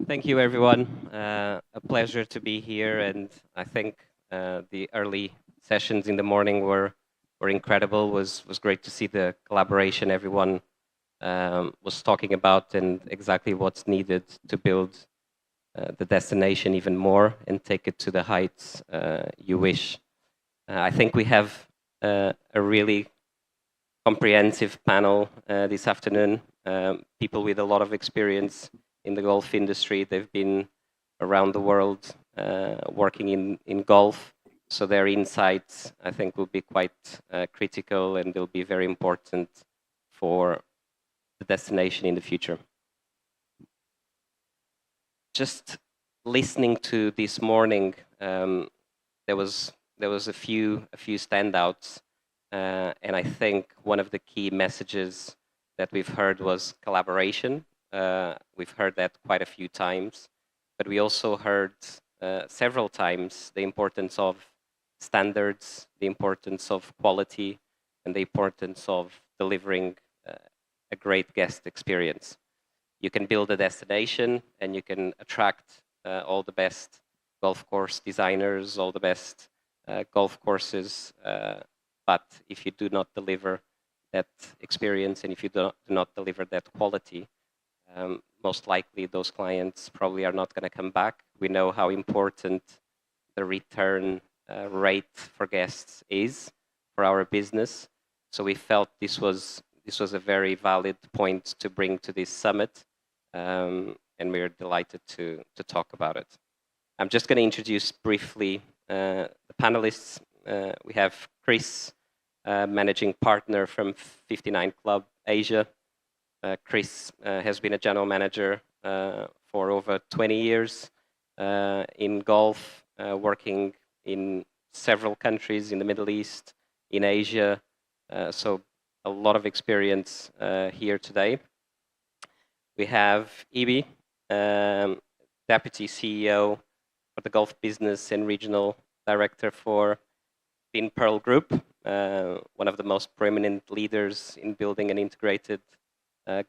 Thank you, everyone. A pleasure to be here, and I think the early sessions in the morning were incredible. Was great to see the collaboration everyone was talking about, and exactly what's needed to build the destination even more and take it to the heights you wish. I think we have a really comprehensive panel this afternoon. People with a lot of experience in the golf industry. They've been around the world working in golf. So their insights, I think, will be quite critical, and they'll be very important for the destination in the future. Just listening to this morning, there was a few standouts, and I think one of the key messages that we've heard was collaboration. We've heard that quite a few times, but we also heard several times the importance of standards, the importance of quality, and the importance of delivering a great guest experience. You can build a destination and you can attract all the best golf course designers, all the best golf courses, but if you do not deliver that experience and if you do not deliver that quality, most likely those clients probably are not going to come back. We know how important the return rate for guests is for our business, so we felt this was a very valid point to bring to this summit, and we're delighted to talk about it. I'm just going to introduce briefly the panelists. We have Chris, managing partner from 59 Club Asia. Chris has been a general manager for over 20 years in golf, working in several countries in the Middle East, in Asia, so a lot of experience here today. We have Ibi, Deputy CEO for the Golf Business and Regional Director for Vinpearl Group, one of the most prominent leaders in building an integrated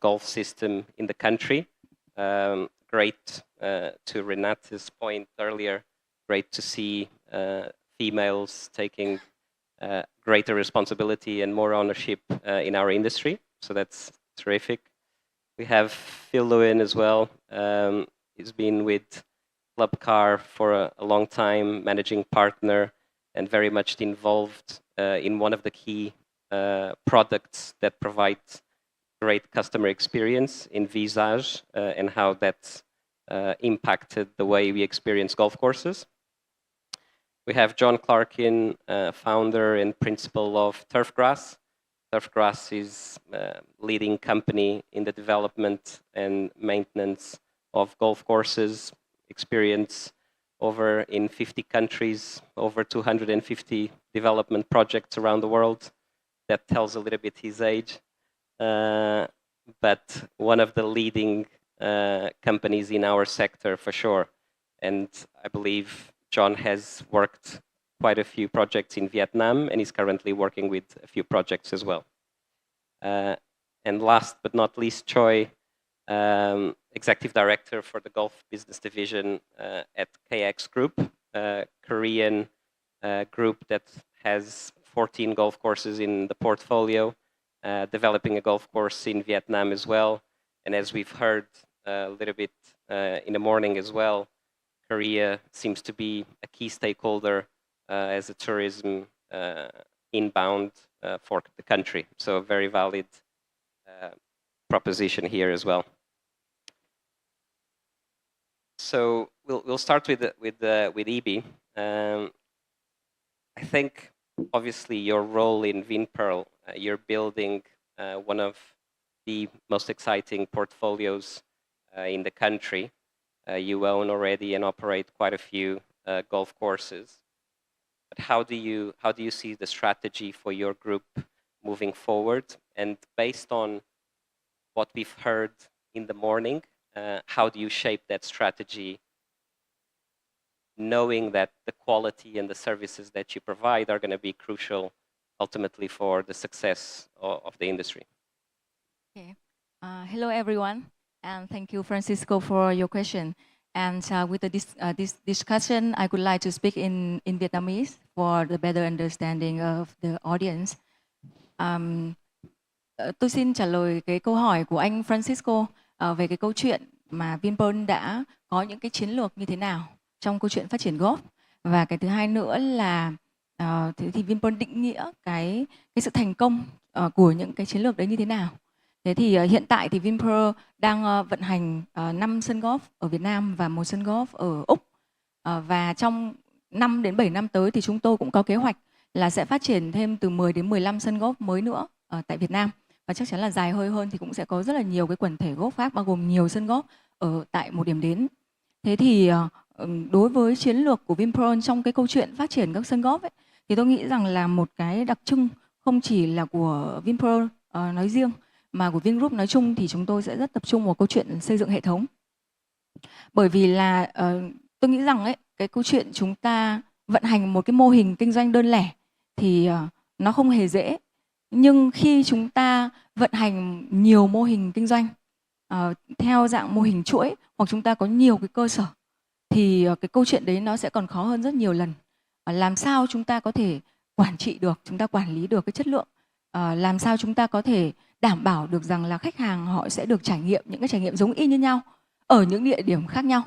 golf system in the country. Great, to Renate's point earlier, great to see females taking greater responsibility and more ownership in our industry. So that's terrific. We have Phil Lewin as well. He's been with Clubcar for a long time, managing partner, and very much involved in one of the key products that provides great customer experience in Visage, and how that's impacted the way we experience golf courses. We have John Clarkin, founder and principal of Turfgrass. Turfgrass is a leading company in the development and maintenance of golf courses, experience over in 50 countries, over 250 development projects around the world. That tells a little bit his age. But one of the leading companies in our sector for sure. And I believe John has worked quite a few projects in Vietnam and is currently working with a few projects as well. And last but not least, Choi, Executive Director for the Golf Business Division at KX Group, a Korean group that has 14 golf courses in the portfolio, developing a golf course in Vietnam as well. And as we've heard a little bit in the morning as well, Korea seems to be a key stakeholder as a tourism inbound for the country. So a very valid proposition here as well. So we'll start with Ibi. I think obviously your role in Vinpearl, you're building one of the most exciting portfolios in the country. You own already and operate quite a few golf courses. But how do you see the strategy for your group moving forward? And based on what we've heard in the morning, how do you shape that strategy, knowing that the quality and the services that you provide are going to be crucial ultimately for the success of the industry? Okay. Hello, everyone. And thank you, Francisco, for your question. And with this discussion, I would like to speak in Vietnamese for the better understanding of the audience. Tôi xin trả lời cái câu hỏi của anh Francisco về cái câu chuyện mà Vinpearl đã có những cái chiến lược như thế nào trong câu chuyện phát triển golf. Và cái thứ hai nữa là thế thì Vinpearl định nghĩa cái sự thành công của những cái chiến lược đấy như thế nào. Thế thì hiện tại thì Vinpearl đang vận hành 5 sân golf ở Việt Nam và 1 sân golf ở Úc. Và trong 5 đến 7 năm tới thì chúng tôi cũng có kế hoạch là sẽ phát triển thêm từ 10 đến 15 sân golf mới nữa tại Việt Nam. Và chắc chắn là dài hơi hơn thì cũng sẽ có rất là nhiều cái quần thể golf khác, bao gồm nhiều sân golf ở tại một điểm đến. Thế thì đối với chiến lược của Vinpearl trong cái câu chuyện phát triển các sân golf ấy, thì tôi nghĩ rằng là một cái đặc trưng không chỉ là của Vinpearl nói riêng mà của Vingroup nói chung, thì chúng tôi sẽ rất tập trung vào câu chuyện xây dựng hệ thống. Bởi vì là tôi nghĩ rằng ấy, cái câu chuyện chúng ta vận hành một cái mô hình kinh doanh đơn lẻ thì nó không hề dễ. Nhưng khi chúng ta vận hành nhiều mô hình kinh doanh theo dạng mô hình chuỗi, hoặc chúng ta có nhiều cái cơ sở, thì cái câu chuyện đấy nó sẽ còn khó hơn rất nhiều lần. Làm sao chúng ta có thể quản trị được, chúng ta quản lý được cái chất lượng, làm sao chúng ta có thể đảm bảo được rằng là khách hàng họ sẽ được trải nghiệm những cái trải nghiệm giống y như nhau ở những địa điểm khác nhau.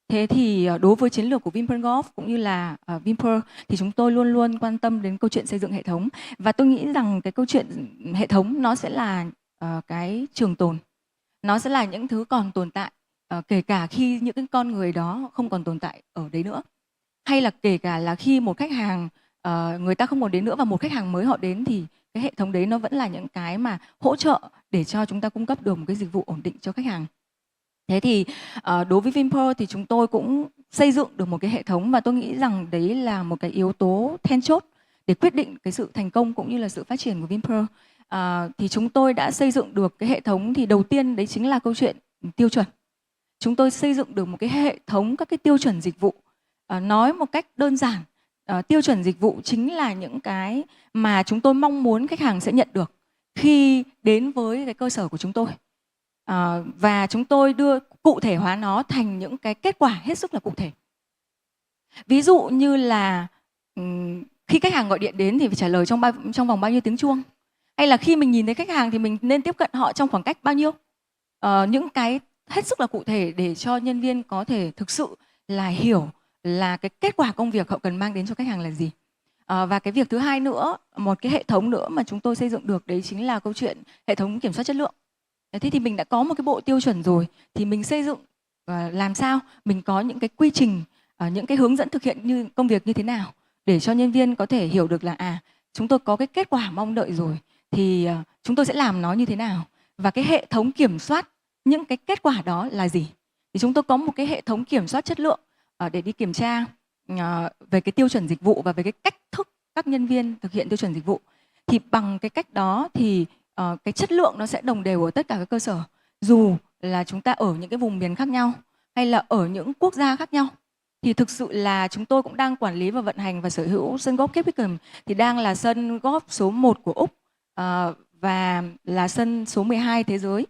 Thế thì đối với chiến lược của Vinpearl Golf cũng như là Vinpearl thì chúng tôi luôn luôn quan tâm đến câu chuyện xây dựng hệ thống. Và tôi nghĩ rằng cái câu chuyện hệ thống nó sẽ là cái trường tồn. Nó sẽ là những thứ còn tồn tại kể cả khi những cái con người đó không còn tồn tại ở đấy nữa. Hay là kể cả là khi một khách hàng người ta không còn đến nữa và một khách hàng mới họ đến, thì cái hệ thống đấy nó vẫn là những cái mà hỗ trợ để cho chúng ta cung cấp được một cái dịch vụ ổn định cho khách hàng. Thế thì đối với Vinpearl thì chúng tôi cũng xây dựng được một cái hệ thống, và tôi nghĩ rằng đấy là một cái yếu tố then chốt để quyết định cái sự thành công cũng như là sự phát triển của Vinpearl. Thì chúng tôi đã xây dựng được cái hệ thống, thì đầu tiên đấy chính là câu chuyện tiêu chuẩn. Chúng tôi xây dựng được một cái hệ thống các cái tiêu chuẩn dịch vụ. Nói một cách đơn giản, tiêu chuẩn dịch vụ chính là những cái mà chúng tôi mong muốn khách hàng sẽ nhận được khi đến với cái cơ sở của chúng tôi. Và chúng tôi đưa cụ thể hóa nó thành những cái kết quả hết sức là cụ thể. Ví dụ như là khi khách hàng gọi điện đến thì phải trả lời trong vòng bao nhiêu tiếng chuông, hay là khi mình nhìn thấy khách hàng thì mình nên tiếp cận họ trong khoảng cách bao nhiêu. Những cái hết sức là cụ thể để cho nhân viên có thể thực sự là hiểu là cái kết quả công việc họ cần mang đến cho khách hàng là gì. Và cái việc thứ hai nữa, một cái hệ thống nữa mà chúng tôi xây dựng được đấy chính là câu chuyện hệ thống kiểm soát chất lượng. Thế thì mình đã có một cái bộ tiêu chuẩn rồi, thì mình xây dựng làm sao mình có những cái quy trình, những cái hướng dẫn thực hiện như công việc như thế nào để cho nhân viên có thể hiểu được là chúng tôi có cái kết quả mong đợi rồi thì chúng tôi sẽ làm nó như thế nào, và cái hệ thống kiểm soát những cái kết quả đó là gì. Thì chúng tôi có một cái hệ thống kiểm soát chất lượng để đi kiểm tra về cái tiêu chuẩn dịch vụ và về cái cách thức các nhân viên thực hiện tiêu chuẩn dịch vụ. Thì bằng cái cách đó thì cái chất lượng nó sẽ đồng đều ở tất cả các cơ sở, dù là chúng ta ở những cái vùng miền khác nhau hay là ở những quốc gia khác nhau. Thì thực sự là chúng tôi cũng đang quản lý và vận hành và sở hữu sân golf Cape Wickham, thì đang là sân golf số 1 của Úc và là sân số 12 thế giới,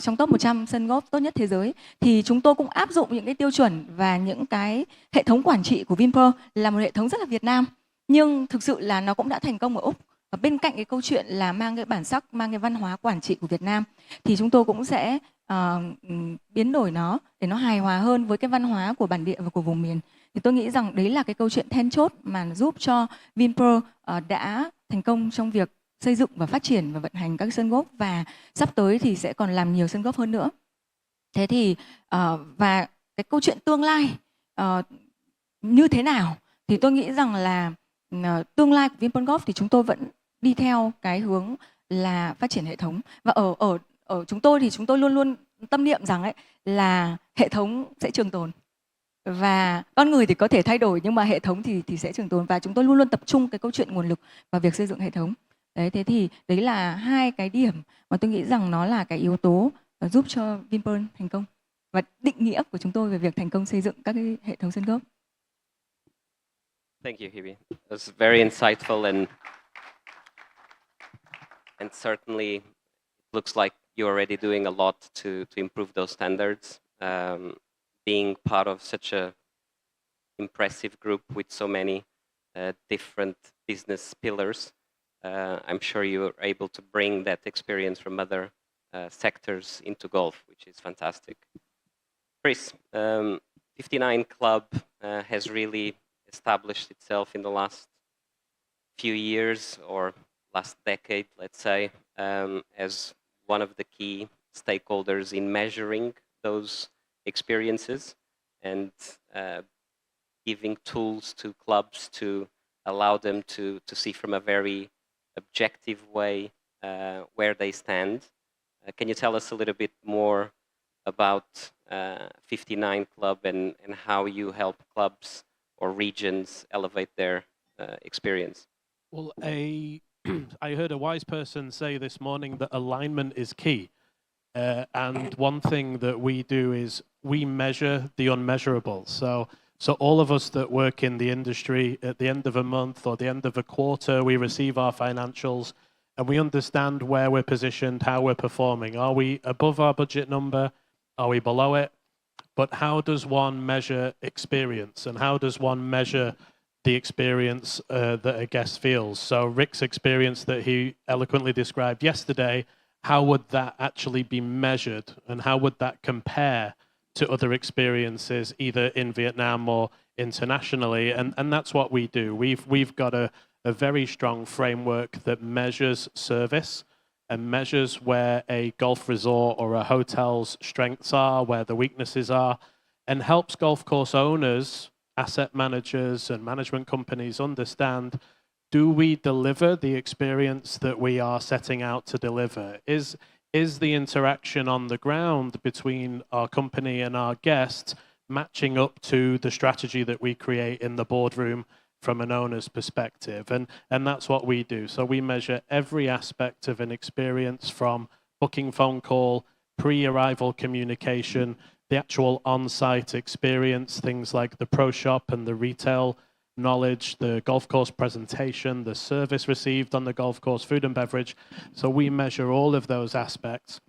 trong top 100 sân golf tốt nhất thế giới. Thì chúng tôi cũng áp dụng những cái tiêu chuẩn và những cái hệ thống quản trị của Vinpearl, là một hệ thống rất là Việt Nam, nhưng thực sự là nó cũng đã thành công ở Úc. Và bên cạnh cái câu chuyện là mang cái bản sắc, mang cái văn hóa quản trị của Việt Nam, thì chúng tôi cũng sẽ biến đổi nó để nó hài hòa hơn với cái văn hóa của bản địa và của vùng miền. Thì tôi nghĩ rằng đấy là cái câu chuyện then chốt mà giúp cho Vinpearl đã thành công trong việc xây dựng và phát triển và vận hành các sân golf, và sắp tới thì sẽ còn làm nhiều sân golf hơn nữa. Thế thì và cái câu chuyện tương lai như thế nào thì tôi nghĩ rằng là tương lai của Vinpearl Golf thì chúng tôi vẫn đi theo cái hướng là phát triển hệ thống. Và ở chúng tôi thì chúng tôi luôn luôn tâm niệm rằng ấy là hệ thống sẽ trường tồn, và con người thì có thể thay đổi nhưng mà hệ thống thì sẽ trường tồn, và chúng tôi luôn luôn tập trung cái câu chuyện nguồn lực vào việc xây dựng hệ thống. Đấy, thế thì đấy là hai cái điểm mà tôi nghĩ rằng nó là cái yếu tố giúp cho Vinpearl thành công và định nghĩa của chúng tôi về việc thành công xây dựng các cái hệ thống sân golf. Thank you, Hebe. It was very insightful, and certainly it looks like you're already doing a lot to improve those standards. Being part of such a impressive group with so many different business pillars, I'm sure you're able to bring that experience from other sectors into golf, which is fantastic. Chris, 59 Club has really established itself in the last few years or last decade, let's say, as one of the key stakeholders in measuring those experiences and giving tools to clubs to allow them to see from a very objective way where they stand. Can you tell us a little bit more about 59 Club and how you help clubs or regions elevate their experience? Well, I heard a wise person say this morning that alignment is key. And one thing that we do is we measure the unmeasurable. So all of us that work in the industry, at the end of a month or the end of a quarter, we receive our financials and we understand where we're positioned, how we're performing. Are we above our budget number? Are we below it? But how does one measure experience, and how does one measure the experience that a guest feels? So Rick's experience that he eloquently described yesterday, how would that actually be measured, and how would that compare to other experiences either in Vietnam or internationally? And that's what we do. We've got a very strong framework that measures service and measures where a golf resort or a hotel's strengths are, where the weaknesses are, and helps golf course owners, asset managers and management companies understand, do we deliver the experience that we are setting out to deliver? Is the interaction on the ground between our company and our guests matching up to the strategy that we create in the boardroom from an owner's perspective? And that's what we do. So we measure every aspect of an experience, from booking phone call, pre-arrival communication, the actual on-site experience, things like the pro shop and the retail knowledge, the golf course presentation, the service received on the golf course, food and beverage. So we measure all of those aspects.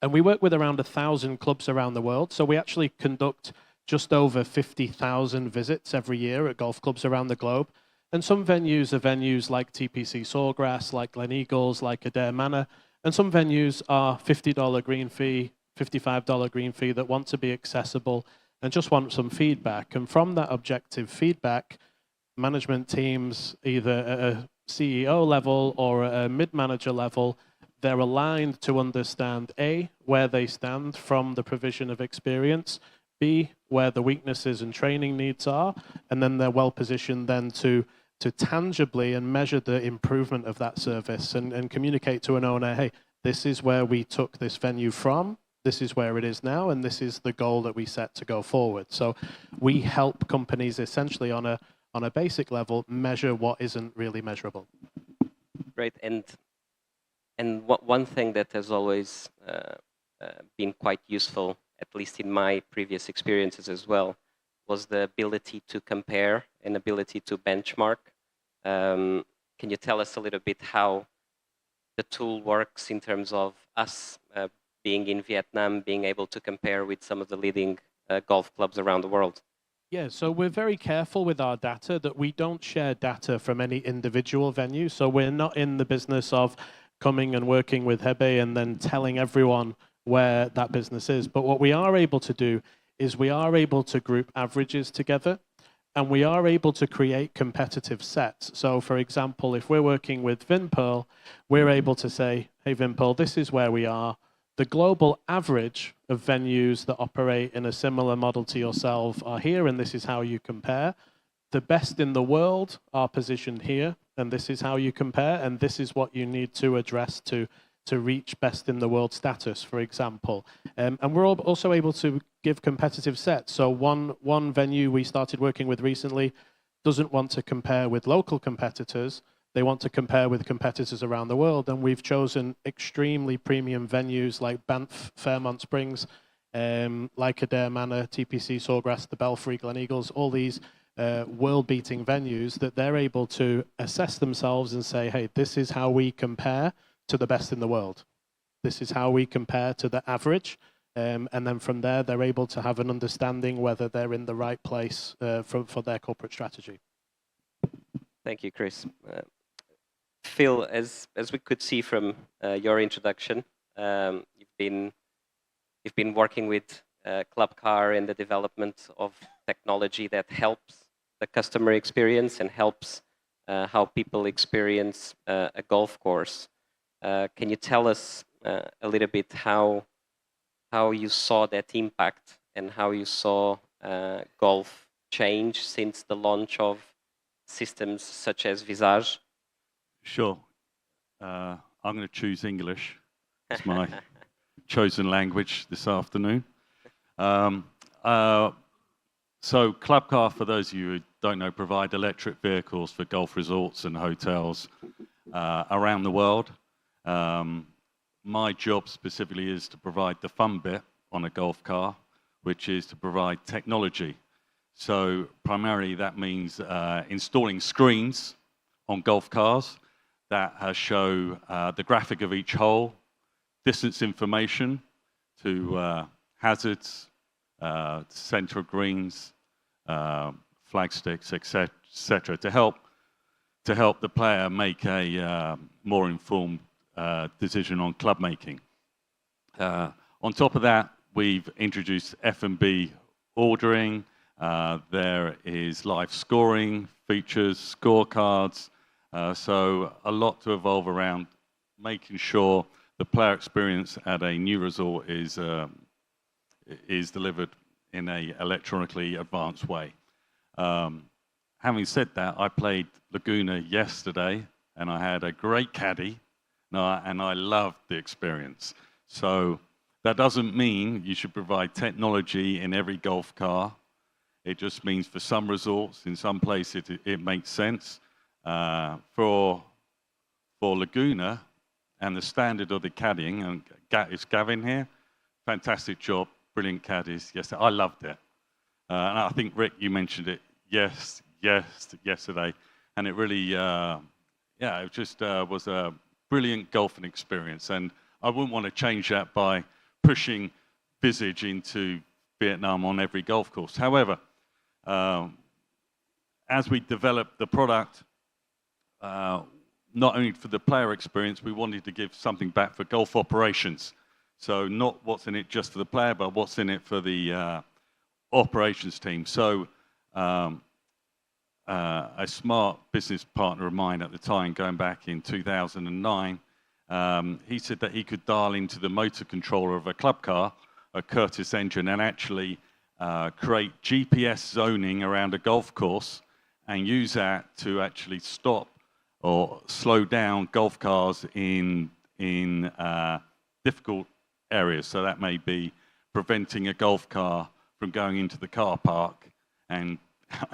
And we work with around 1,000 clubs around the world. So we actually conduct just over 50,000 visits every year at golf clubs around the globe. And some venues are venues like TPC Sawgrass, like Gleneagles, like Adair Manor. And some venues are $50 green fee, $55 green fee, that want to be accessible and just want some feedback. And from that objective feedback, management teams, either at a CEO level or at a mid-manager level, they're aligned to understand A, where they stand from the provision of experience, B, where the weaknesses and training needs are, and then they're well positioned then to tangibly and measure the improvement of that service and communicate to an owner, hey, this is where we took this venue from, this is where it is now, and this is the goal that we set to go forward. So we help companies essentially on a basic level measure what isn't really measurable. Great. And one thing that has always been quite useful, at least in my previous experiences as well, was the ability to compare and ability to benchmark. Can you tell us a little bit how the tool works in terms of us being in Vietnam, being able to compare with some of the leading golf clubs around the world? Yeah, so we're very careful with our data that we don't share data from any individual venue. So we're not in the business of coming and working with Hebe and then telling everyone where that business is. But what we are able to do is we are able to group averages together, and we are able to create competitive sets. So for example, if we're working with Vinpearl, we're able to say, hey Vinpearl, this is where we are. The global average of venues that operate in a similar model to yourself are here, and this is how you compare. The best in the world are positioned here, and this is how you compare, and this is what you need to address to reach best in the world status, for example. And we're also able to give competitive sets. So one venue we started working with recently doesn't want to compare with local competitors. They want to compare with competitors around the world, and we've chosen extremely premium venues like Banff, Fairmont Springs, like Adair Manor, TPC Sawgrass, the Belfry, Gleneagles, all these world-beating venues that they're able to assess themselves and say, hey, this is how we compare to the best in the world. this is how we compare to the average. And then from there, they're able to have an understanding whether they're in the right place for their corporate strategy. Thank you, Chris. Phil, as we could see from your introduction, you've been working with Clubcar in the development of technology that helps the customer experience and helps how people experience a golf course. Can you tell us a little bit how you saw that impact and how you saw golf change since the launch of systems such as Visage? Sure. I'm going to choose English. It's my chosen language this afternoon. So Clubcar, for those of you who don't know, provide electric vehicles for golf resorts and hotels around the world. My job specifically is to provide the fun bit on a golf car, which is to provide technology. So primarily that means installing screens on golf cars that show the graphic of each hole, distance information to hazards, center of greens, flag sticks, etc., to help the player make a more informed decision on club making. On top of that, we've introduced F&B ordering. There is live scoring features, scorecards. So a lot to evolve around making sure the player experience at a new resort is delivered in a electronically advanced way. Having said that, I played Laguna yesterday and I had a great caddy and I loved the experience. So that doesn't mean you should provide technology in every golf car. It just means for some resorts, in some places, it makes sense. For Laguna and the standard of the caddying, and is Gavin here? Fantastic job, brilliant caddies. Yes, I loved it. And I think, Rick, you mentioned it yesterday. And it really, it just was a brilliant golfing experience. And I wouldn't want to change that by pushing Visage into Vietnam on every golf course. However, as we developed the product, not only for the player experience, we wanted to give something back for golf operations. So not what's in it just for the player, but what's in it for the operations team. So a smart business partner of mine at the time, going back in 2009, he said that he could dial into the motor controller of a club car, a Curtis engine, and actually create GPS zoning around a golf course and use that to actually stop or slow down golf cars in difficult areas. So that may be preventing a golf car from going into the car park. And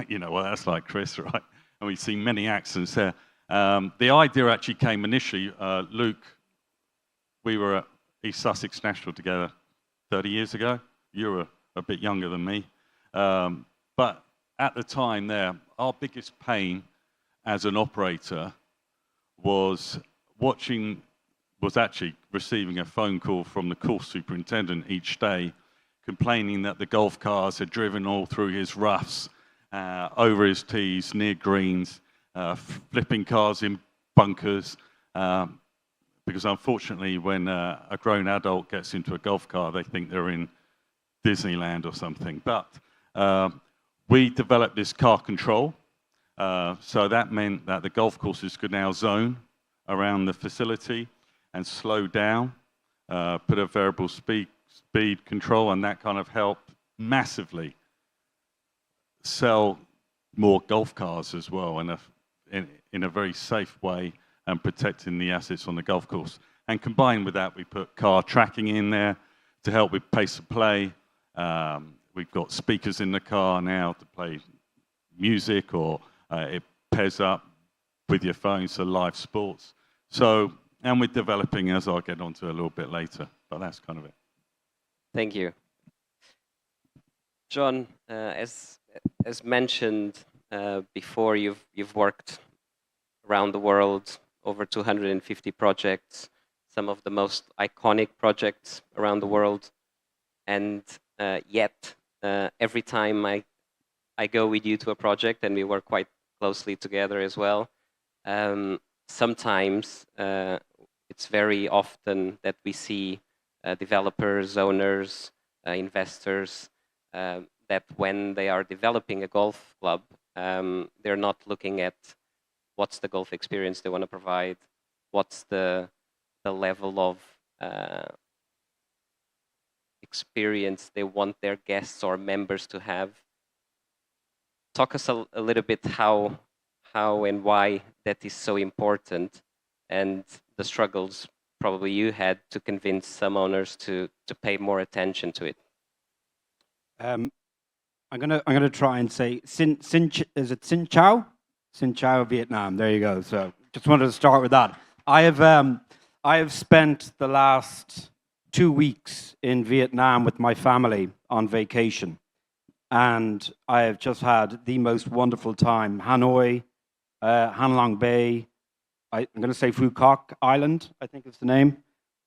you know what that's like, Chris, right? And we've seen many accidents there. The idea actually came initially, Luke, we were at East Sussex National together 30 years ago. You were a bit younger than me. But at the time there, our biggest pain as an operator was actually receiving a phone call from the course superintendent each day complaining that the golf cars had driven all through his roughs, over his tees, near greens, flipping cars in bunkers, because unfortunately when a grown adult gets into a golf car, they think they're in Disneyland or something. But we developed this car control. So that meant that the golf courses could now zone around the facility and slow down, put a variable speed control, and that kind of helped massively sell more golf cars as well in a very safe way and protecting the assets on the golf course. And combined with that, we put car tracking in there to help with pace of play. We've got speakers in the car now to play music, or it pairs up with your phone, so live sports. So, and we're developing, as I'll get onto a little bit later, but that's kind of it. Thank you. John, as mentioned before, you've worked around the world, over 250 projects, some of the most iconic projects around the world, and yet every time I go with you to a project, and we work quite closely together as well, sometimes it's very often that we see developers, owners, investors, that when they are developing a golf club, they're not looking at what's the golf experience they want to provide, what's the level of experience they want their guests or members to have. Talk us a little bit how and why that is so important, and the struggles probably you had to convince some owners to pay more attention to it. I'm gonna try and say is it Xin Chao? Xin Chao, Vietnam. There you go. So just wanted to start with that. I have spent the last 2 weeks in Vietnam with my family on vacation, and I have just had the most wonderful time. Hanoi, Han Long Bay. I'm going to say Phu Quoc Island, I think is the name.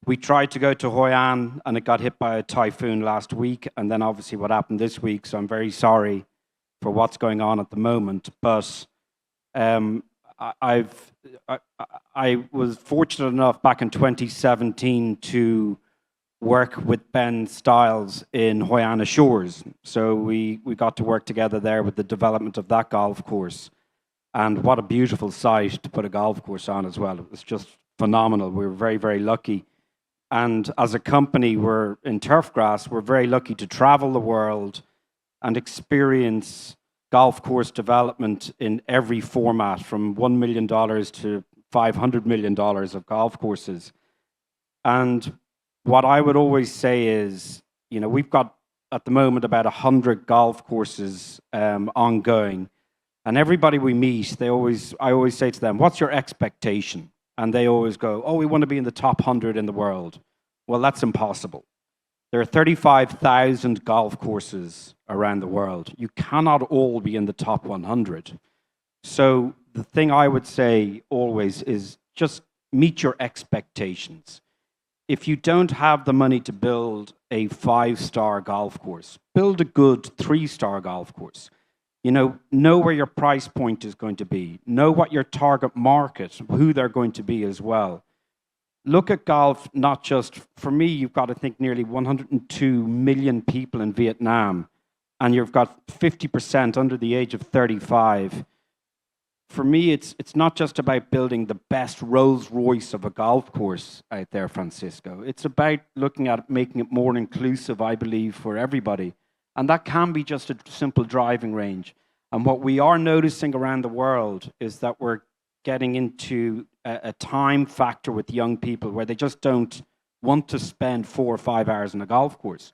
We tried to go to Hoi An, and it got hit by a typhoon last week, and then obviously what happened this week, so I'm very sorry for what's going on at the moment. But I was fortunate enough back in 2017 to work with Ben Stiles in Hoi An Shores. So we got to work together there with the development of that golf course. And what a beautiful site to put a golf course on as well. It was just phenomenal. We were very, very lucky. And as a company, we're in Turfgrass, we're very lucky to travel the world and experience golf course development in every format, from $1 million to $500 million of golf courses. And what I would always say is, you know, we've got at the moment about 100 golf courses ongoing. And everybody we meet, I always say to them, what's your expectation? And they always go, oh, we want to be in the top 100 in the world. Well, that's impossible. There are 35,000 golf courses around the world. You cannot all be in the top 100. So the thing I would say always is just meet your expectations. If you don't have the money to build a 5-star golf course, build a good 3-star golf course. You know where your price point is going to be. Know what your target market, who they're going to be as well. Look at golf, not just, for me, you've got to think nearly 102 million people in Vietnam, and you've got 50% under the age of 35. For me, it's not just about building the best Rolls Royce of a golf course out there, Francisco. It's about looking at making it more inclusive, I believe, for everybody. And that can be just a simple driving range. And what we are noticing around the world is that we're getting into a time factor with young people where they just don't want to spend 4 or 5 hours in a golf course.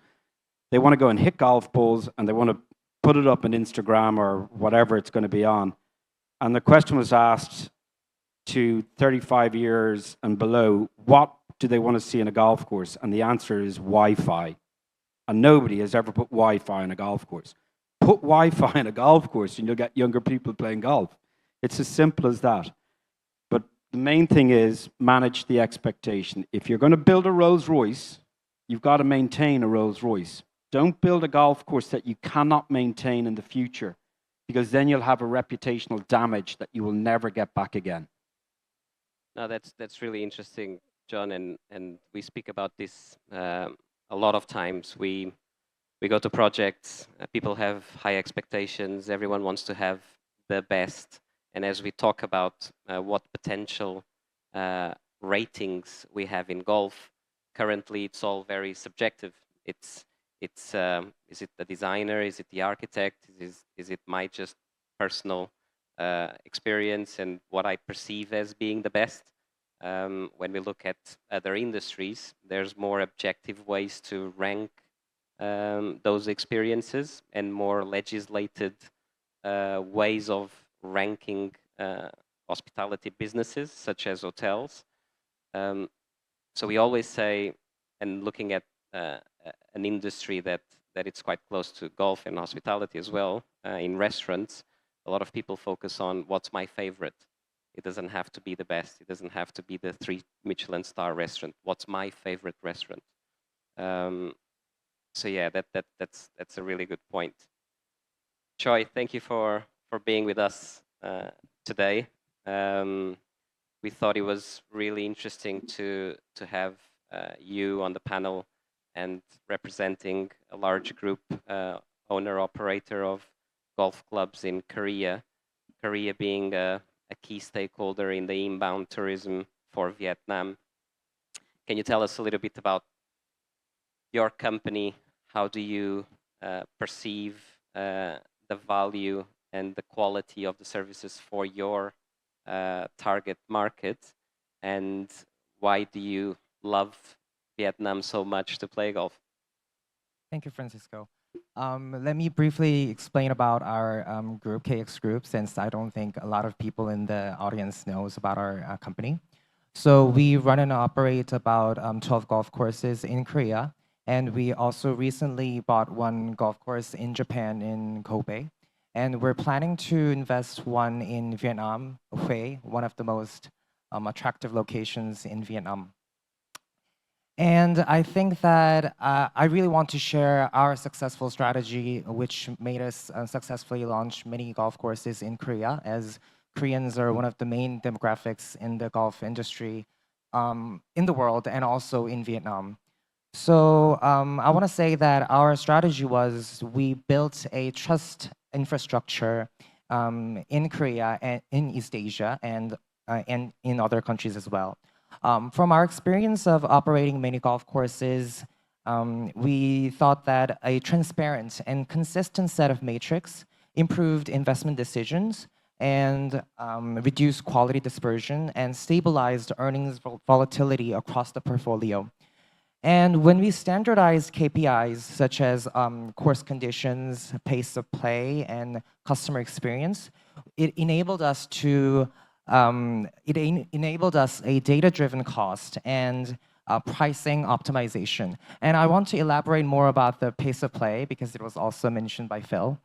They want to go and hit golf balls, and they want to put it up on Instagram or whatever it's going to be on. And the question was asked to 35 years and below, what do they want to see in a golf course? And the answer is Wi-Fi. And nobody has ever put Wi-Fi in a golf course. Put Wi-Fi in a golf course and you'll get younger people playing golf. It's as simple as that. But the main thing is manage the expectation. If you're going to build a Rolls Royce, you've got to maintain a Rolls Royce. Don't build a golf course that you cannot maintain in the future, because then you'll have a reputational damage that you will never get back again. No, that's really interesting, John, and we speak about this a lot of times. We go to projects, people have high expectations, everyone wants to have the best. And as we talk about what potential ratings we have in golf, currently it's all very subjective. It's is it the designer, is it the architect, is it my just personal experience and what I perceive as being the best? When we look at other industries, there's more objective ways to rank those experiences and more legislated ways of ranking hospitality businesses, such as hotels. So we always say, and looking at an industry that it's quite close to golf and hospitality as well, in restaurants, a lot of people focus on what's my favorite. It doesn't have to be the best. It doesn't have to be the 3 Michelin star restaurant. What's my favorite restaurant? So yeah, that's a really good point. Choi, thank you for being with us today. We thought it was really interesting to have you on the panel and representing a large group, owner operator of golf clubs in Korea. Korea being a key stakeholder in the inbound tourism for Vietnam. Can you tell us a little bit about your company? How do you perceive the value and the quality of the services for your target market? And why do you love Vietnam so much to play golf? Thank you, Francisco. Let me briefly explain about our group, KX Group, since I don't think a lot of people in the audience knows about our company. So we run and operate about 12 golf courses in Korea, and we also recently bought one golf course in Japan in Kobe. And we're planning to invest one in Vietnam, Hue, one of the most attractive locations in Vietnam. And I think that I really want to share our successful strategy, which made us successfully launch many golf courses in Korea, as Koreans are one of the main demographics in the golf industry in the world and also in Vietnam. So I want to say that our strategy was we built a trust infrastructure in Korea and in East Asia and in other countries as well. From our experience of operating many golf courses, we thought that a transparent and consistent set of metrics improved investment decisions and reduced quality dispersion and stabilized earnings volatility across the portfolio. And when we standardized KPIs such as course conditions, pace of play, and customer experience, it enabled us to a data-driven cost and pricing optimization. And I want to elaborate more about the pace of play because it was also mentioned by Phil.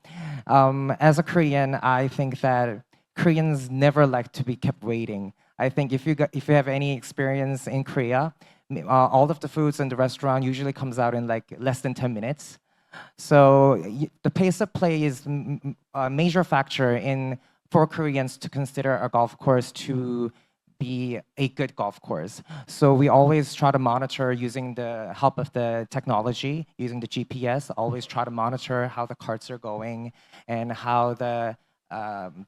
As a Korean, I think that Koreans never like to be kept waiting. I think if you have any experience in Korea, all of the foods in the restaurant usually comes out in like less than 10 minutes. So the pace of play is a major factor for Koreans to consider a golf course to be a good golf course. So we always try to monitor using the help of the technology, using the GPS, always try to monitor how the carts are going and how the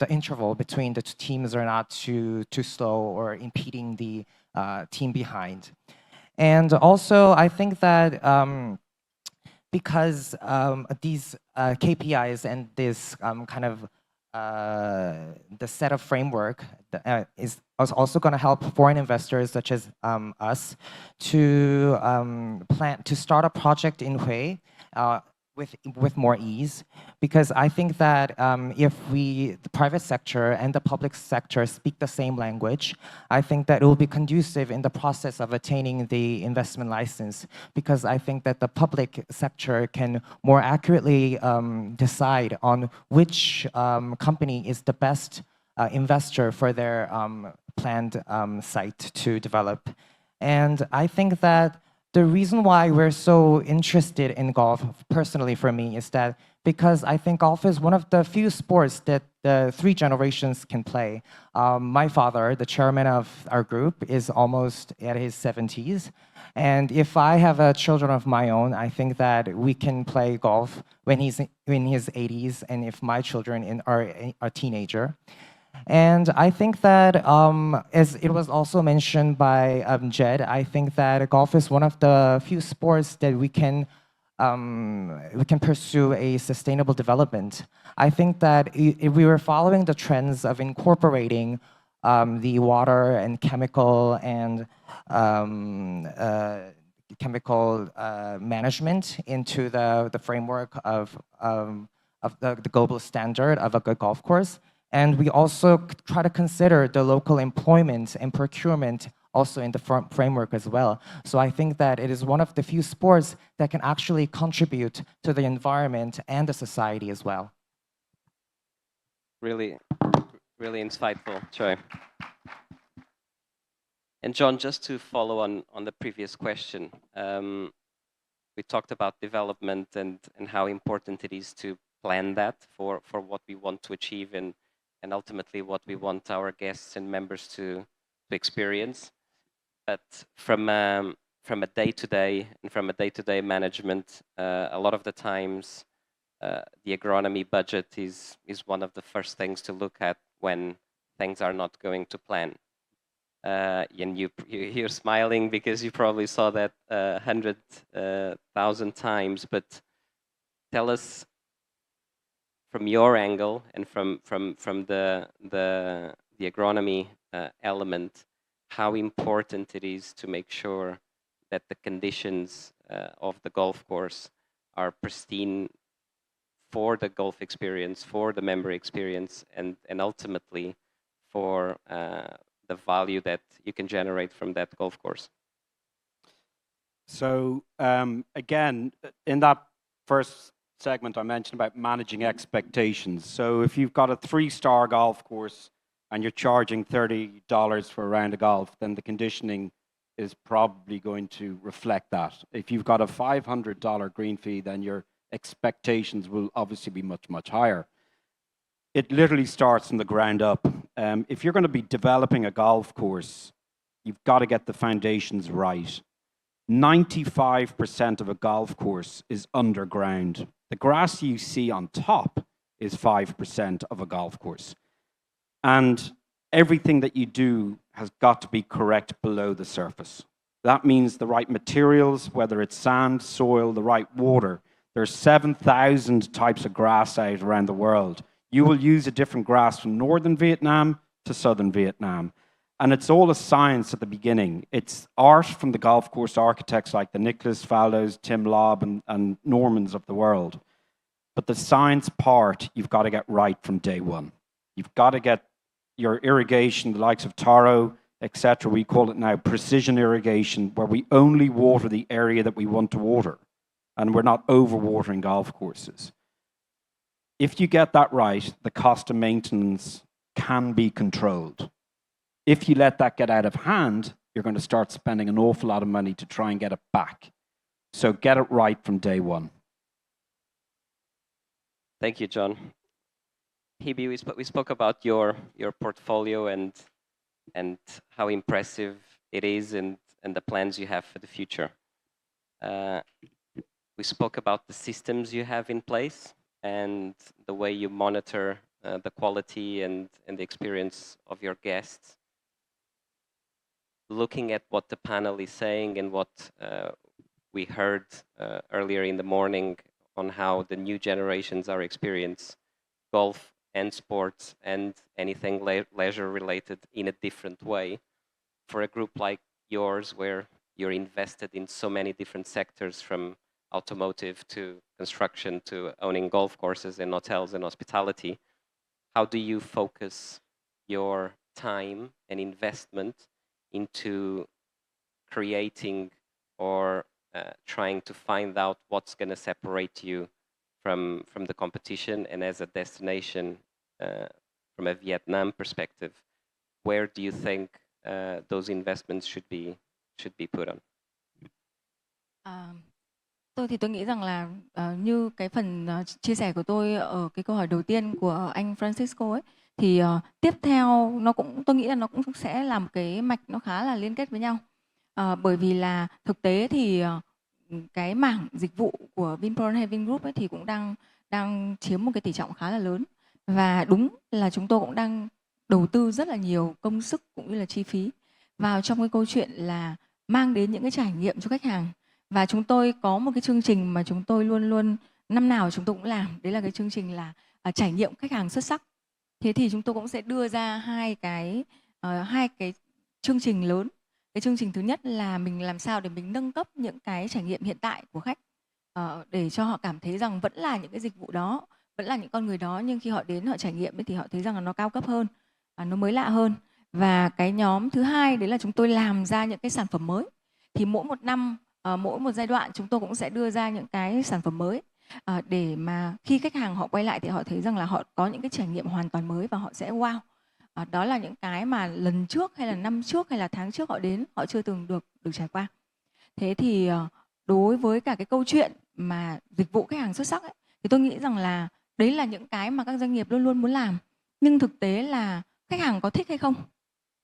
interval between the two teams are not too slow or impeding the team behind. And also, I think that because these KPIs and this kind of the set of framework is also going to help foreign investors such as us to plan to start a project in Hue with more ease, because I think that if the private sector and the public sector speak the same language, I think that it will be conducive in the process of attaining the investment license, because I think that the public sector can more accurately decide on which company is the best investor for their planned site to develop. And I think that the reason why we're so interested in golf, personally for me, is that because I think golf is one of the few sports that the 3 generations can play. My father, the chairman of our group, is almost at his 70s. And if I have children of my own, I think that we can play golf when he's in his 80s and if my children are a teenager. And I think that, as it was also mentioned by Jed, I think that golf is one of the few sports that we can pursue a sustainable development. I think that if we were following the trends of incorporating the water and chemical management into the framework of the global standard of a good golf course. And we also try to consider the local employment and procurement also in the framework as well. So I think that it is one of the few sports that can actually contribute to the environment and the society as well. Really, Really insightful, Choi. And John, just to follow on the previous question, we talked about development and how important it is to plan that for what we want to achieve and ultimately what we want our guests and members to experience. But from a day-to-day and from a day-to-day management, a lot of the times the agronomy budget is one of the first things to look at when things are not going to plan. And you're smiling because you probably saw that 100,000 times. But tell us, from your angle and from the agronomy element, how important it is to make sure that the conditions of the golf course are pristine for the golf experience, for the member experience, and ultimately for the value that you can generate from that golf course. So again, in that first segment I mentioned about managing expectations. So if you've got a 3-star golf course and you're charging $30 for a round of golf, then the conditioning is probably going to reflect that. If you've got a $500 green fee, then your expectations will obviously be much, much higher. It literally starts from the ground up. If you're going to be developing a golf course, you've got to get the foundations right. 95% of a golf course is underground. The grass you see on top is 5% of a golf course. And everything that you do has got to be correct below the surface. That means the right materials, whether it's sand, soil, the right water. There's 7,000 types of grass out around the world. You will use a different grass from northern Vietnam to southern Vietnam. And it's all a science at the beginning. It's art from the golf course architects like the Nicholas Faldos, Tim Lobb, and Normans of the world. But the science part, you've got to get right from day one. You've got to get your irrigation, the likes of Taro, etc. We call it now precision irrigation, where we only water the area that we want to water. And we're not overwatering golf courses. If you get that right, the cost of maintenance can be controlled. If you let that get out of hand, you're going to start spending an awful lot of money to try and get it back. So get it right from day one. Thank you, John. Hebe, we spoke about your portfolio and how impressive it is and the plans you have for the future. We spoke about the systems you have in place and the way you monitor the quality and the experience of your guests. Looking at what the panel is saying and what we heard earlier in the morning on how the new generations are experiencing golf and sports and anything leisure related in a different way. For a group like yours, where you're invested in so many different sectors, from automotive to construction to owning golf courses and hotels and hospitality, how do you focus your time and investment into creating or trying to find out what's going to separate you from the competition, and as a destination from a Vietnam perspective, where do you think those investments should be put on? Tôi nghĩ rằng là như cái phần chia sẻ của tôi ở cái câu hỏi đầu tiên của anh Francisco ấy, thì tiếp theo nó cũng, tôi nghĩ là nó cũng sẽ là một cái mạch nó khá là liên kết với nhau. Bởi vì là thực tế thì cái mảng dịch vụ của Vinpearl hay Vingroup ấy thì cũng đang chiếm một cái tỷ trọng khá là lớn, và đúng là chúng tôi cũng đang đầu tư rất là nhiều công sức cũng như là chi phí vào trong cái câu chuyện là mang đến những cái trải nghiệm cho khách hàng. Và chúng tôi có một cái chương trình mà chúng tôi luôn luôn năm nào chúng tôi cũng làm, đấy là cái chương trình là trải nghiệm khách hàng xuất sắc. Thế thì chúng tôi cũng sẽ đưa ra hai cái chương trình lớn. Cái chương trình thứ nhất là mình làm sao để mình nâng cấp những cái trải nghiệm hiện tại của khách, để cho họ cảm thấy rằng vẫn là những cái dịch vụ đó, vẫn là những con người đó, nhưng khi họ đến họ trải nghiệm ấy, thì họ thấy rằng là nó cao cấp hơn, nó mới lạ hơn. Và cái nhóm thứ hai đấy là chúng tôi làm ra những cái sản phẩm mới. Thì mỗi một năm, mỗi một giai đoạn chúng tôi cũng sẽ đưa ra những cái sản phẩm mới, để mà khi khách hàng họ quay lại thì họ thấy rằng là họ có những cái trải nghiệm hoàn toàn mới và họ sẽ wow. Đó là những cái mà lần trước hay là năm trước hay là tháng trước họ đến họ chưa từng được trải qua. Thế thì đối với cả cái câu chuyện mà dịch vụ khách hàng xuất sắc ấy, thì tôi nghĩ rằng là đấy là những cái mà các doanh nghiệp luôn luôn muốn làm. Nhưng thực tế là khách hàng có thích hay không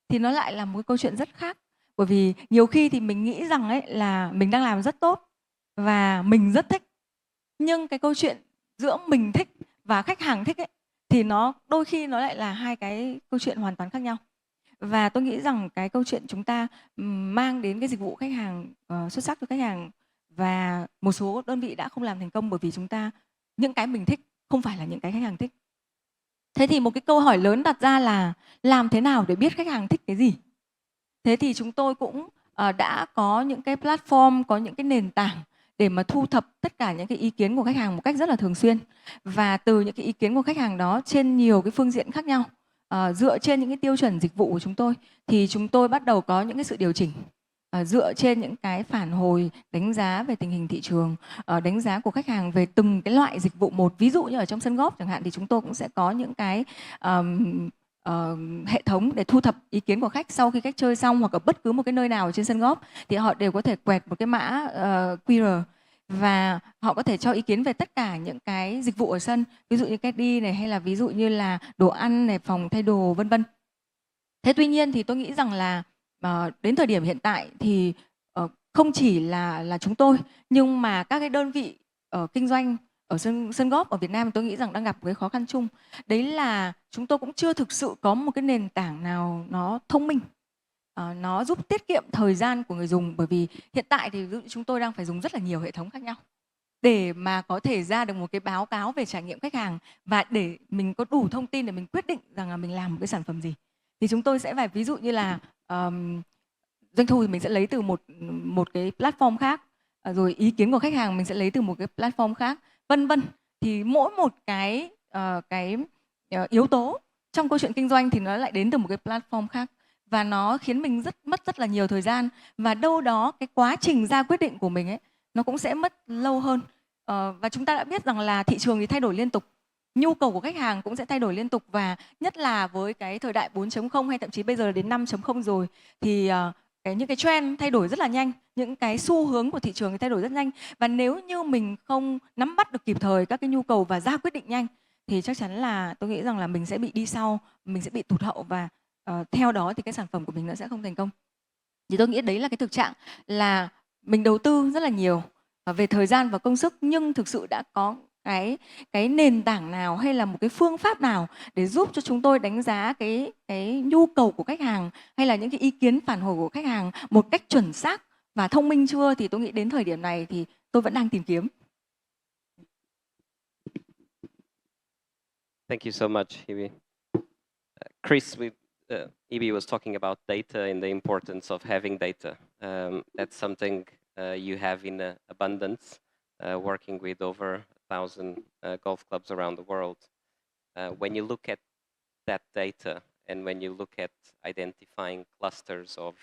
thì nó lại là một cái câu chuyện rất khác. Bởi vì nhiều khi thì mình nghĩ rằng ấy là mình đang làm rất tốt và mình rất thích. Nhưng cái câu chuyện giữa mình thích và khách hàng thích ấy thì nó đôi khi nó lại là hai cái câu chuyện hoàn toàn khác nhau. Và tôi nghĩ rằng cái câu chuyện chúng ta mang đến cái dịch vụ khách hàng xuất sắc cho khách hàng, và một số đơn vị đã không làm thành công bởi vì chúng ta những cái mình thích không phải là những cái khách hàng thích. Thế thì một cái câu hỏi lớn đặt ra là làm thế nào để biết khách hàng thích cái gì? Thế thì chúng tôi cũng đã có những cái platform, có những cái nền tảng để mà thu thập tất cả những cái ý kiến của khách hàng một cách rất là thường xuyên. Và từ những cái ý kiến của khách hàng đó trên nhiều cái phương diện khác nhau, dựa trên những cái tiêu chuẩn dịch vụ của chúng tôi thì chúng tôi bắt đầu có những cái sự điều chỉnh dựa trên những cái phản hồi, đánh giá về tình hình thị trường, đánh giá của khách hàng về từng cái loại dịch vụ một. Ví dụ như ở trong sân golf chẳng hạn thì chúng tôi cũng sẽ có những cái hệ thống để thu thập ý kiến của khách sau khi khách chơi xong, hoặc ở bất cứ một cái nơi nào trên sân golf thì họ đều có thể quẹt một cái mã QR và họ có thể cho ý kiến về tất cả những cái dịch vụ ở sân, ví dụ như caddy này, hay là ví dụ như là đồ ăn này, phòng thay đồ, vân vân. Thế tuy nhiên thì tôi nghĩ rằng là đến thời điểm hiện tại thì không chỉ là chúng tôi, nhưng mà các cái đơn vị kinh doanh ở sân golf ở Việt Nam tôi nghĩ rằng đang gặp một cái khó khăn chung. Đấy là chúng tôi cũng chưa thực sự có một cái nền tảng nào nó thông minh, nó giúp tiết kiệm thời gian của người dùng. Bởi vì hiện tại thì chúng tôi đang phải dùng rất là nhiều hệ thống khác nhau để mà có thể ra được một cái báo cáo về trải nghiệm khách hàng, và để mình có đủ thông tin để mình quyết định rằng là mình làm một cái sản phẩm gì. Thì chúng tôi sẽ phải, ví dụ như là doanh thu thì mình sẽ lấy từ một cái platform khác, rồi ý kiến của khách hàng mình sẽ lấy từ một cái platform khác, vân vân. Thì mỗi một cái yếu tố trong câu chuyện kinh doanh thì nó lại đến từ một cái platform khác, và nó khiến mình mất rất là nhiều thời gian, và đâu đó cái quá trình ra quyết định của mình ấy nó cũng sẽ mất lâu hơn. Và chúng ta đã biết rằng là thị trường thì thay đổi liên tục, nhu cầu của khách hàng cũng sẽ thay đổi liên tục, và nhất là với cái thời đại 4.0 hay thậm chí bây giờ đến 5.0 rồi thì những cái trend thay đổi rất là nhanh, những cái xu hướng của thị trường thì thay đổi rất nhanh, và nếu như mình không nắm bắt được kịp thời các cái nhu cầu và ra quyết định nhanh thì chắc chắn là tôi nghĩ rằng là mình sẽ bị đi sau, mình sẽ bị tụt hậu, và theo đó thì cái sản phẩm của mình nó sẽ không thành công. Thì tôi nghĩ đấy là cái thực trạng là mình đầu tư rất là nhiều về thời gian và công sức, nhưng thực sự đã có cái nền tảng nào hay là một cái phương pháp nào để giúp cho chúng tôi đánh giá cái nhu cầu của khách hàng hay là những cái ý kiến phản hồi của khách hàng một cách chuẩn xác và thông minh chưa, thì tôi nghĩ đến thời điểm này thì tôi vẫn đang tìm kiếm. Thank you so much, Ibi. Chris, Ibi was talking about data and the importance of having data. That's something you have in abundance, working with over 1,000 golf clubs around the world. When you look at that data and when you look at identifying clusters of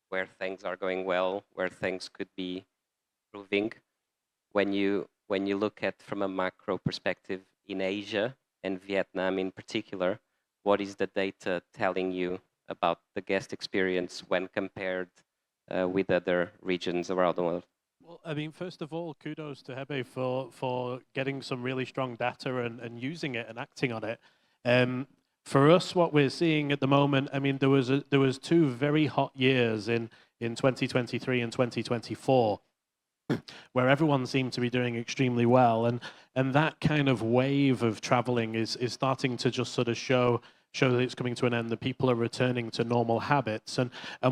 where things are going well, where things could be improving, when you look at from a macro perspective in Asia and Vietnam in particular, what is the data telling you about the guest experience when compared with other regions around the world? Well, I mean, first of all, kudos to Hebe for getting some really strong data and using it and acting on it. For us, what we're seeing at the moment, I mean, there was two very hot years in 2023 and 2024. Where everyone seemed to be doing extremely well, and that kind of wave of traveling is starting to just sort of show that it's coming to an end, that people are returning to normal habits, and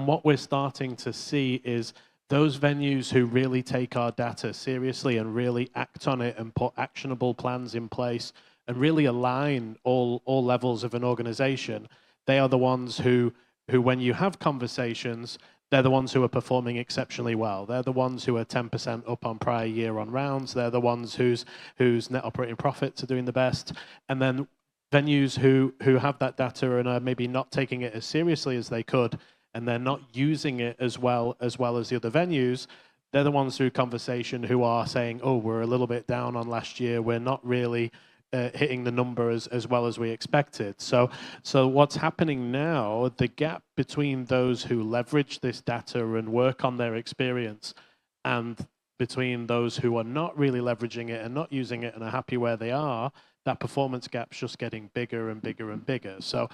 what we're starting to see is those venues who really take our data seriously and really act on it and put actionable plans in place and really align all levels of an organization, they are the ones who when you have conversations, they're the ones who are performing exceptionally well. They're the ones who are 10% up on prior year on rounds. They're the ones whose net operating profits are doing the best. And then venues who have that data and are maybe not taking it as seriously as they could, and they're not using it as well as the other venues, they're the ones through conversation who are saying, oh, we're a little bit down on last year. We're not really hitting the number as well as we expected. So what's happening now, the gap between those who leverage this data and work on their experience and between those who are not really leveraging it and not using it and are happy where they are, that performance gap's just getting bigger and bigger and bigger. So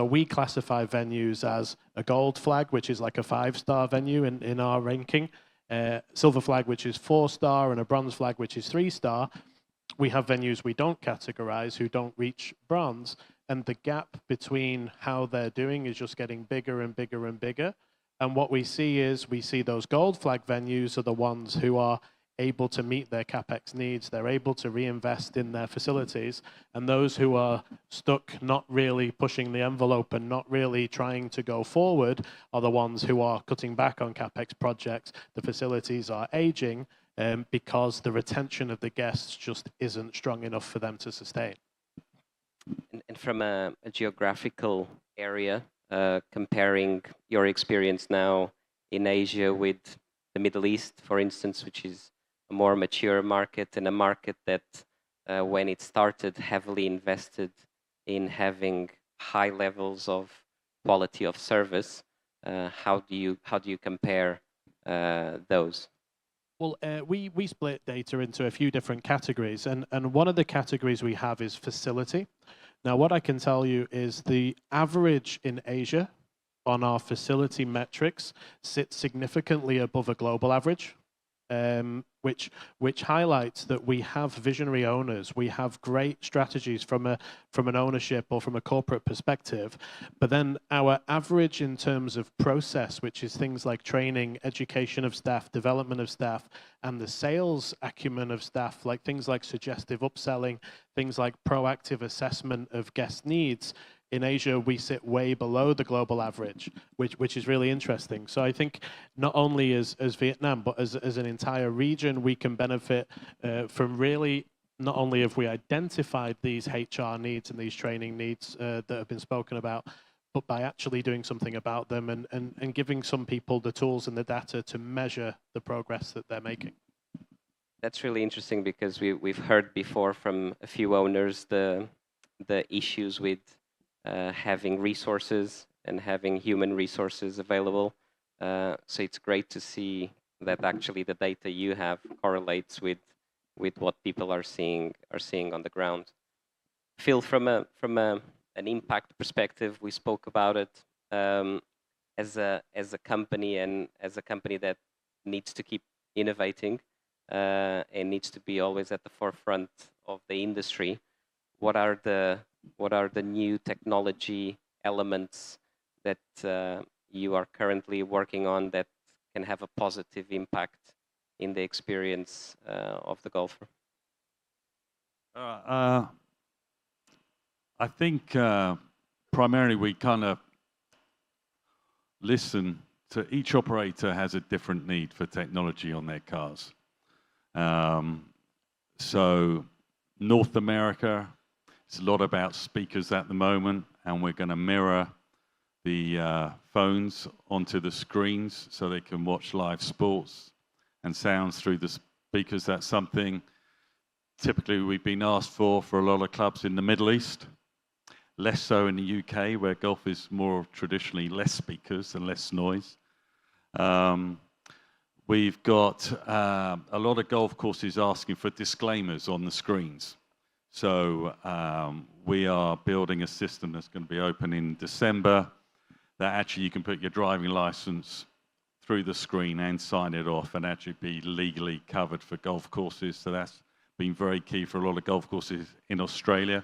we classify venues as a gold flag, which is like a 5-star venue in our ranking, silver flag, which is 4-star, and a bronze flag, which is 3-star. We have venues we don't categorize who don't reach bronze, and the gap between how they're doing is just getting bigger and bigger and bigger. And what we see is those gold flag venues are the ones who are able to meet their CapEx needs. They're able to reinvest in their facilities. And those who are stuck, not really pushing the envelope and not really trying to go forward, are the ones who are cutting back on CapEx projects. The facilities are aging because the retention of the guests just isn't strong enough for them to sustain. And from a geographical area, comparing your experience now in Asia with the Middle East, for instance, which is a more mature market and a market that, when it started, heavily invested in having high levels of quality of service. How do you compare those? Well, we split data into a few different categories, and one of the categories we have is facility. Now, what I can tell you is the average in Asia on our facility metrics sits significantly above a global average, which highlights that we have visionary owners. We have great strategies from an ownership or from a corporate perspective, but then our average in terms of process, which is things like training, education of staff, development of staff, and the sales acumen of staff, like things like suggestive upselling, things like proactive assessment of guest needs. In Asia, we sit way below the global average, which is really interesting. So I think not only as Vietnam, but as an entire region, we can benefit from really, not only have we identified these HR needs and these training needs that have been spoken about, but by actually doing something about them and giving some people the tools and the data to measure the progress that they're making. That's really interesting because we've heard before from a few owners the issues with having resources and having human resources available. So it's great to see that actually the data you have correlates with what people are seeing on the ground. Phil, from an impact perspective, we spoke about it as a company and as a company that needs to keep innovating and needs to be always at the forefront of the industry. What are the new technology elements that you are currently working on that can have a positive impact in the experience of the golfer? I think primarily we kind of listen to each operator has a different need for technology on their cars. So North America, it's a lot about speakers at the moment, and we're going to mirror the phones onto the screens so they can watch live sports and sounds through the speakers. That's something typically we've been asked for a lot of clubs in the Middle East, less so in the UK, where golf is more traditionally less speakers and less noise. We've got a lot of golf courses asking for disclaimers on the screens. So we are building a system that's going to be open in December that actually you can put your driving license through the screen and sign it off and actually be legally covered for golf courses. So that's been very key for a lot of golf courses in Australia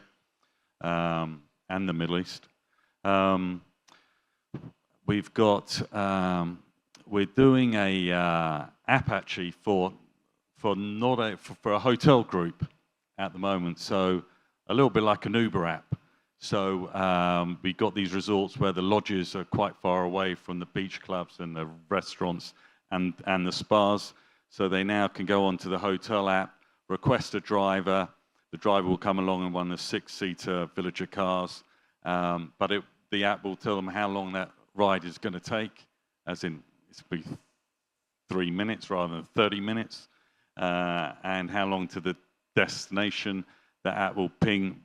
and the Middle East. We've got, we're doing a app actually for a hotel group at the moment, so a little bit like an Uber app. So we got these resorts where the lodges are quite far away from the beach clubs and the restaurants and the spas. So they now can go onto the hotel app, request a driver. The driver will come along in one of the 6-seater Villager cars, but the app will tell them how long that ride is going to take, as in it's be 3 minutes rather than 30 minutes, and how long to the destination. the app will ping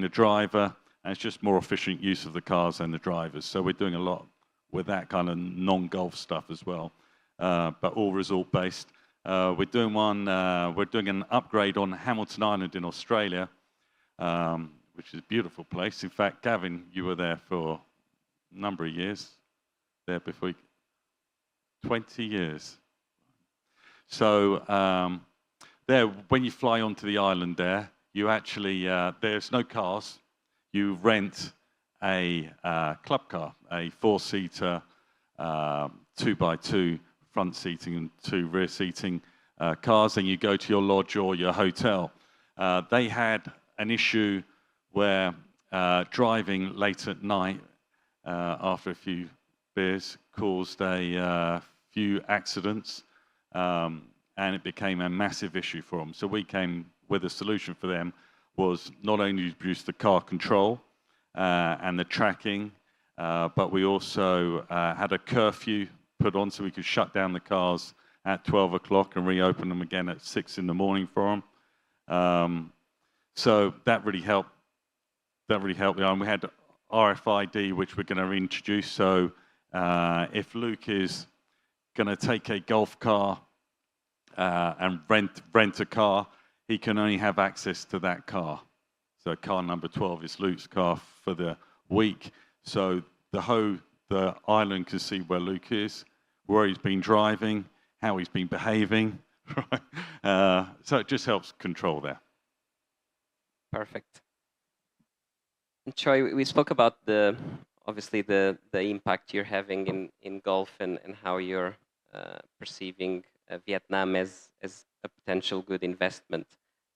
the driver, and it's just more efficient use of the cars and the drivers. So we're doing a lot with that kind of non-golf stuff as well, but all resort-based. We're doing an upgrade on Hamilton Island in Australia, which is a beautiful place. In fact, Gavin, you were there for a number of years, there before 20 years. So there, when you fly onto the island there, you actually, there's no cars. You rent a club car, a 4-seater, 2x2 front seating and 2 rear seating cars, and you go to your lodge or your hotel. They had an issue where driving late at night after a few beers caused a few accidents, and it became a massive issue for them. So we came with a solution for them, was not only to produce the car control and the tracking, but we also had a curfew put on so we could shut down the cars at 12 o'clock and reopen them again at 6 in the morning for them. So that really helped. That really helped. And we had RFID, which we're going to introduce. So if Luke is going to take a golf car and rent a car, he can only have access to that car. So car number 12 is Luke's car for the week. So the island can see where Luke is, where he's been driving, how he's been behaving. Right? So it just helps control that. Perfect. And Troy, we spoke about obviously the impact you're having in golf and how you're perceiving Vietnam as a potential good investment.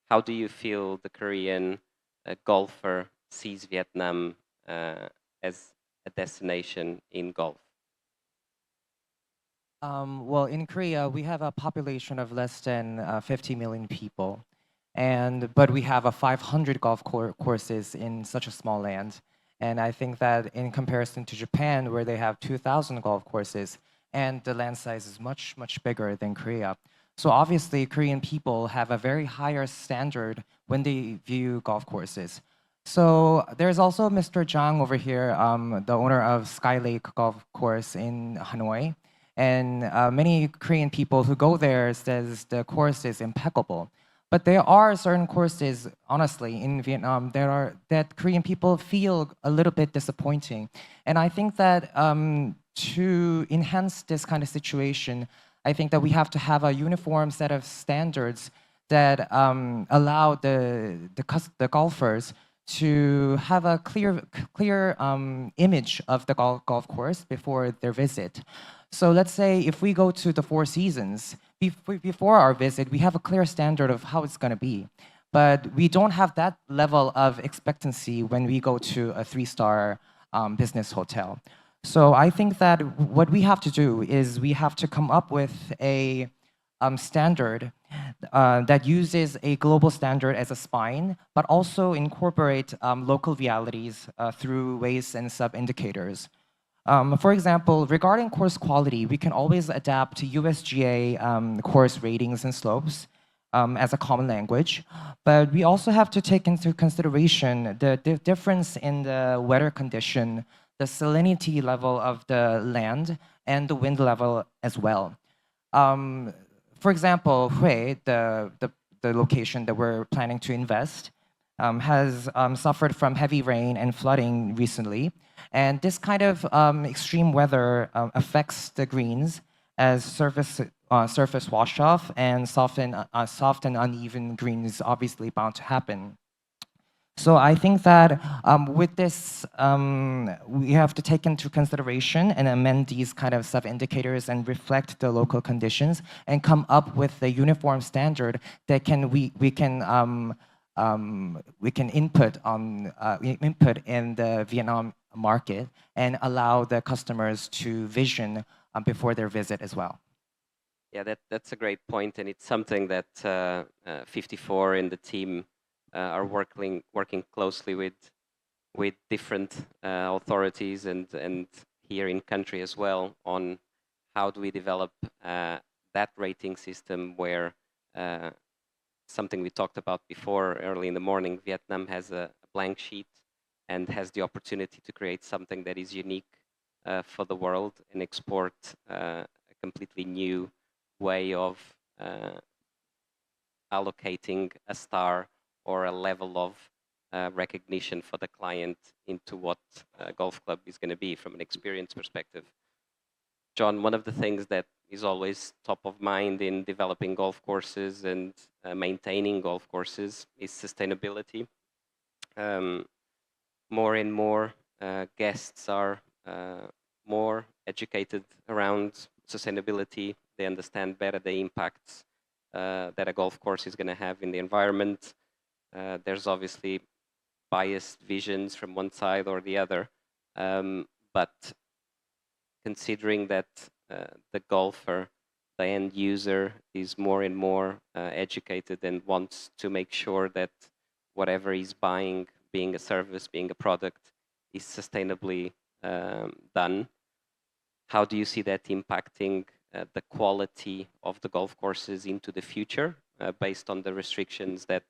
How do you feel the Korean golfer sees Vietnam as a destination in golf? Well, in Korea, we have a population of less than 50 million people. But we have 500 golf courses in such a small land. And I think that in comparison to Japan, where they have 2,000 golf courses, and the land size is much, much bigger than Korea. So obviously, Korean people have a very higher standard when they view golf courses. So there's also Mr. Jang over here, the owner of Sky Lake Golf Course in Hanoi. And many Korean people who go there says the course is impeccable. But there are certain courses, honestly, in Vietnam that Korean people feel a little bit disappointing. And I think that to enhance this kind of situation, I think that we have to have a uniform set of standards that allow the golfers to have a clear image of the golf course before their visit. So let's say if we go to the Four Seasons, before our visit, we have a clear standard of how it's going to be. But we don't have that level of expectancy when we go to a 3-star business hotel. So I think that what we have to do is we have to come up with a standard that uses a global standard as a spine, but also incorporate local realities through weights and sub-indicators. For example, regarding course quality, we can always adapt to USGA course ratings and slopes as a common language. But we also have to take into consideration the difference in the weather condition, the salinity level of the land, and the wind level as well. For example, Hue, the location that we're planning to invest, has suffered from heavy rain and flooding recently. And this kind of extreme weather affects the greens as surface wash-off, and soft and uneven green is obviously bound to happen. So I think that with this, we have to take into consideration and amend these kind of sub-indicators and reflect the local conditions and come up with a uniform standard that we can input in the Vietnam market and allow the customers to vision before their visit as well. Yeah, that's a great point, and it's something that 54 in the team are working closely with different authorities and here in country as well on how do we develop that rating system where something we talked about before early in the morning. Vietnam has a blank sheet and has the opportunity to create something that is unique for the world and export a completely new way of allocating a star or a level of recognition for the client into what a golf club is going to be from an experience perspective. John, one of the things that is always top of mind in developing golf courses and maintaining golf courses is sustainability. More and more guests are more educated around sustainability. They understand better the impacts that a golf course is going to have in the environment. There's obviously biased visions from one side or the other, but considering that the golfer, the end user, is more and more educated and wants to make sure that whatever he's buying, being a service, being a product, is sustainably done. How do you see that impacting the quality of the golf courses into the future, based on the restrictions that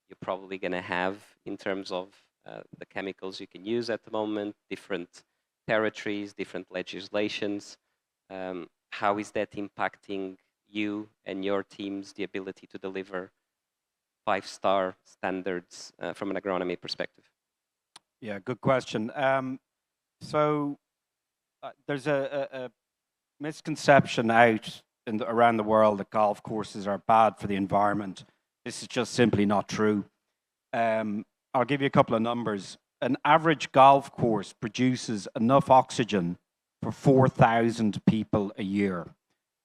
you're probably going to have in terms of the chemicals you can use at the moment, different territories, different legislations? How is that impacting you and your teams, the ability to deliver 5-star standards from an agronomy perspective? Yeah, good question. So there's a misconception out around the world that golf courses are bad for the environment. This is just simply not true. I'll give you a couple of numbers. An average golf course produces enough oxygen for 4,000 people a year.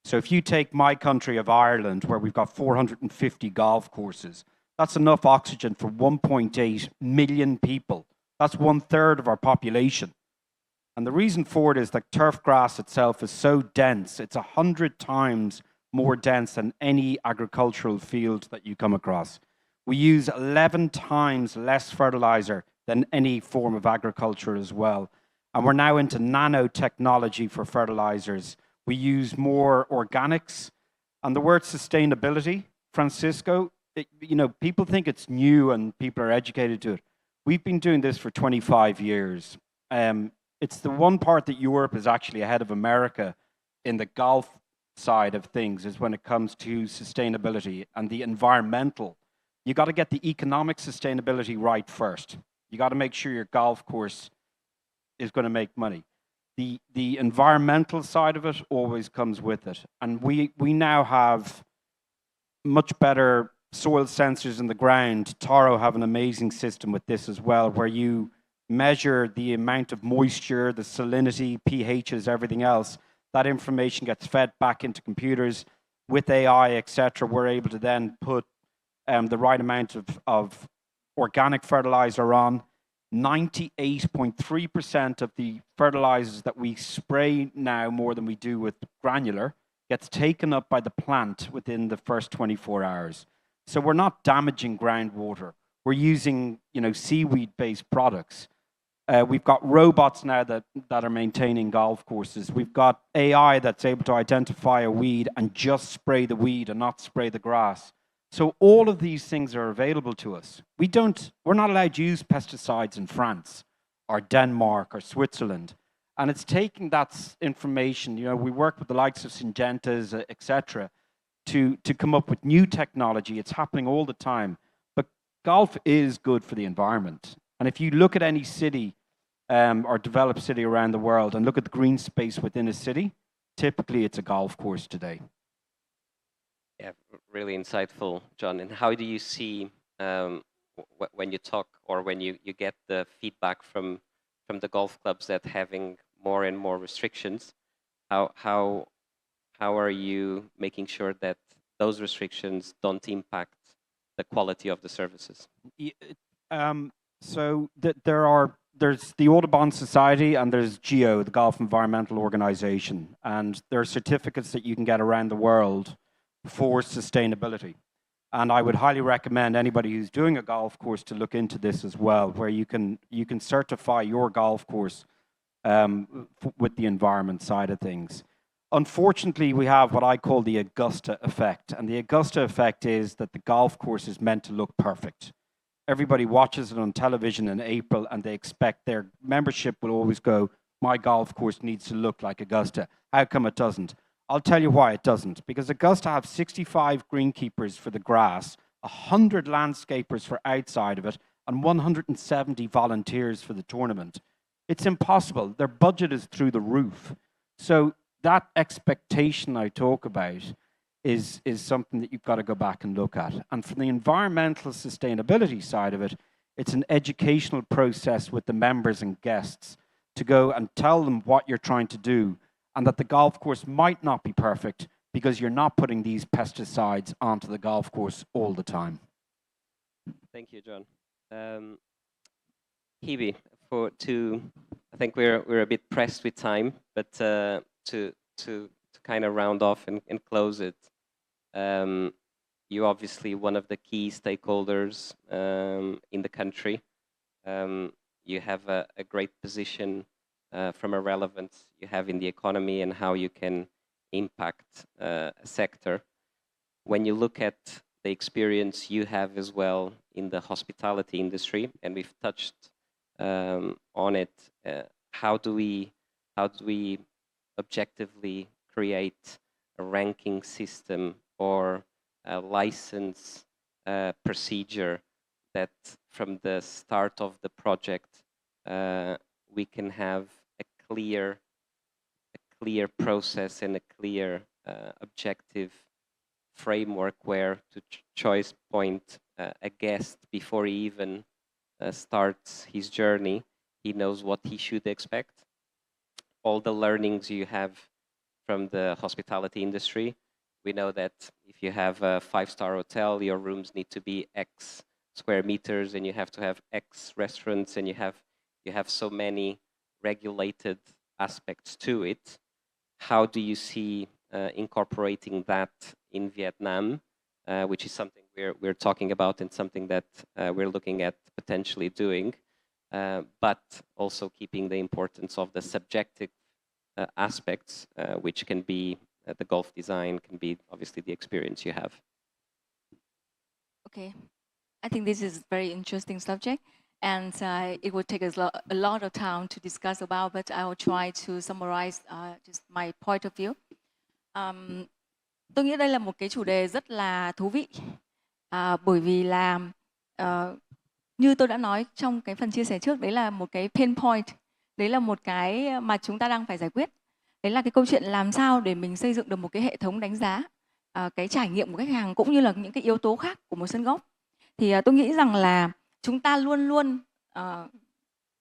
So if you take my country of Ireland, where we've got 450 golf courses, that's enough oxygen for 1.8 million people. That's 1/3 of our population. And the reason for it is that turf grass itself is so dense. It's 100 times more dense than any agricultural field that you come across. We use 11 times less fertilizer than any form of agriculture as well. And we're now into nanotechnology for fertilizers. We use more organics. And the word sustainability, Francisco, people think it's new and people are educated to it. We've been doing this for 25 years. It's the one part that Europe is actually ahead of America in the golf side of things, is when it comes to sustainability and the environmental. You got to get the economic sustainability right first. You got to make sure your golf course is going to make money. The environmental side of it always comes with it. And we now have much better soil sensors in the ground. Toro have an amazing system with this as well, where you measure the amount of moisture, the salinity, pHs, everything else. That information gets fed back into computers with AI, etc. We're able to then put the right amount of organic fertilizer on. 98.3% of the fertilizers that we spray now, more than we do with granular, gets taken up by the plant within the first 24 hours. So we're not damaging groundwater. We're using, seaweed-based products. We've got robots now that are maintaining golf courses. We've got AI that's able to identify a weed and just spray the weed and not spray the grass. So all of these things are available to us. We're not allowed to use pesticides in France or Denmark or Switzerland. And it's taking that information, we work with the likes of Syngentas, etc., to come up with new technology. It's happening all the time. But golf is good for the environment. And if you look at any city or developed city around the world and look at the green space within a city, typically it's a golf course today. Yeah, really insightful, John. And how do you see, when you talk or when you get the feedback from the golf clubs that having more and more restrictions, how are you making sure that those restrictions don't impact the quality of the services? So there's the Audubon Society and there's GEO, the Golf Environmental Organization, and there are certificates that you can get around the world for sustainability. And I would highly recommend anybody who's doing a golf course to look into this as well, where you can certify your golf course with the environment side of things. Unfortunately, we have what I call the Augusta effect. And the Augusta effect is that the golf course is meant to look perfect. Everybody watches it on television in April and they expect their membership will always go, my golf course needs to look like Augusta. How come it doesn't? I'll tell you why it doesn't. Because Augusta have 65 greenkeepers for the grass, 100 landscapers for outside of it, and 170 volunteers for the tournament. It's impossible. Their budget is through the roof. So that expectation I talk about is something that you've got to go back and look at. And from the environmental sustainability side of it, it's an educational process with the members and guests to go and tell them what you're trying to do and that the golf course might not be perfect because you're not putting these pesticides onto the golf course all the time. Thank you, John. Hebe, I think we're a bit pressed with time, but to kind of round off and close it, you're obviously one of the key stakeholders in the country. You have a great position from a relevance you have in the economy and how you can impact a sector. When you look at the experience you have as well in the hospitality industry, and we've touched on it, how do we objectively create a ranking system or a license procedure that from the start of the project we can have a clear process and a clear objective framework where to choice point a guest before he even starts his journey, he knows what he should expect. All the learnings you have from the hospitality industry, we know that if you have a 5-star hotel, your rooms need to be X square meters, and you have to have X restaurants, and you have so many regulated aspects to it. How do you see incorporating that in Vietnam, which is something we're talking about and something that we're looking at potentially doing, but also keeping the importance of the subjective aspects, which can be the golf design, can be obviously the experience you have. Okay, I think this is a very interesting subject, and it would take us a lot of time to discuss about, but I will try to summarize just my point of view. Tôi nghĩ đây là một cái chủ đề rất là thú vị, bởi vì là như tôi đã nói trong cái phần chia sẻ trước, đấy là một cái pain point, đấy là một cái mà chúng ta đang phải giải quyết. Đấy là cái câu chuyện làm sao để mình xây dựng được một cái hệ thống đánh giá cái trải nghiệm của khách hàng cũng như là những cái yếu tố khác của một sân golf. Thì tôi nghĩ rằng là chúng ta luôn luôn,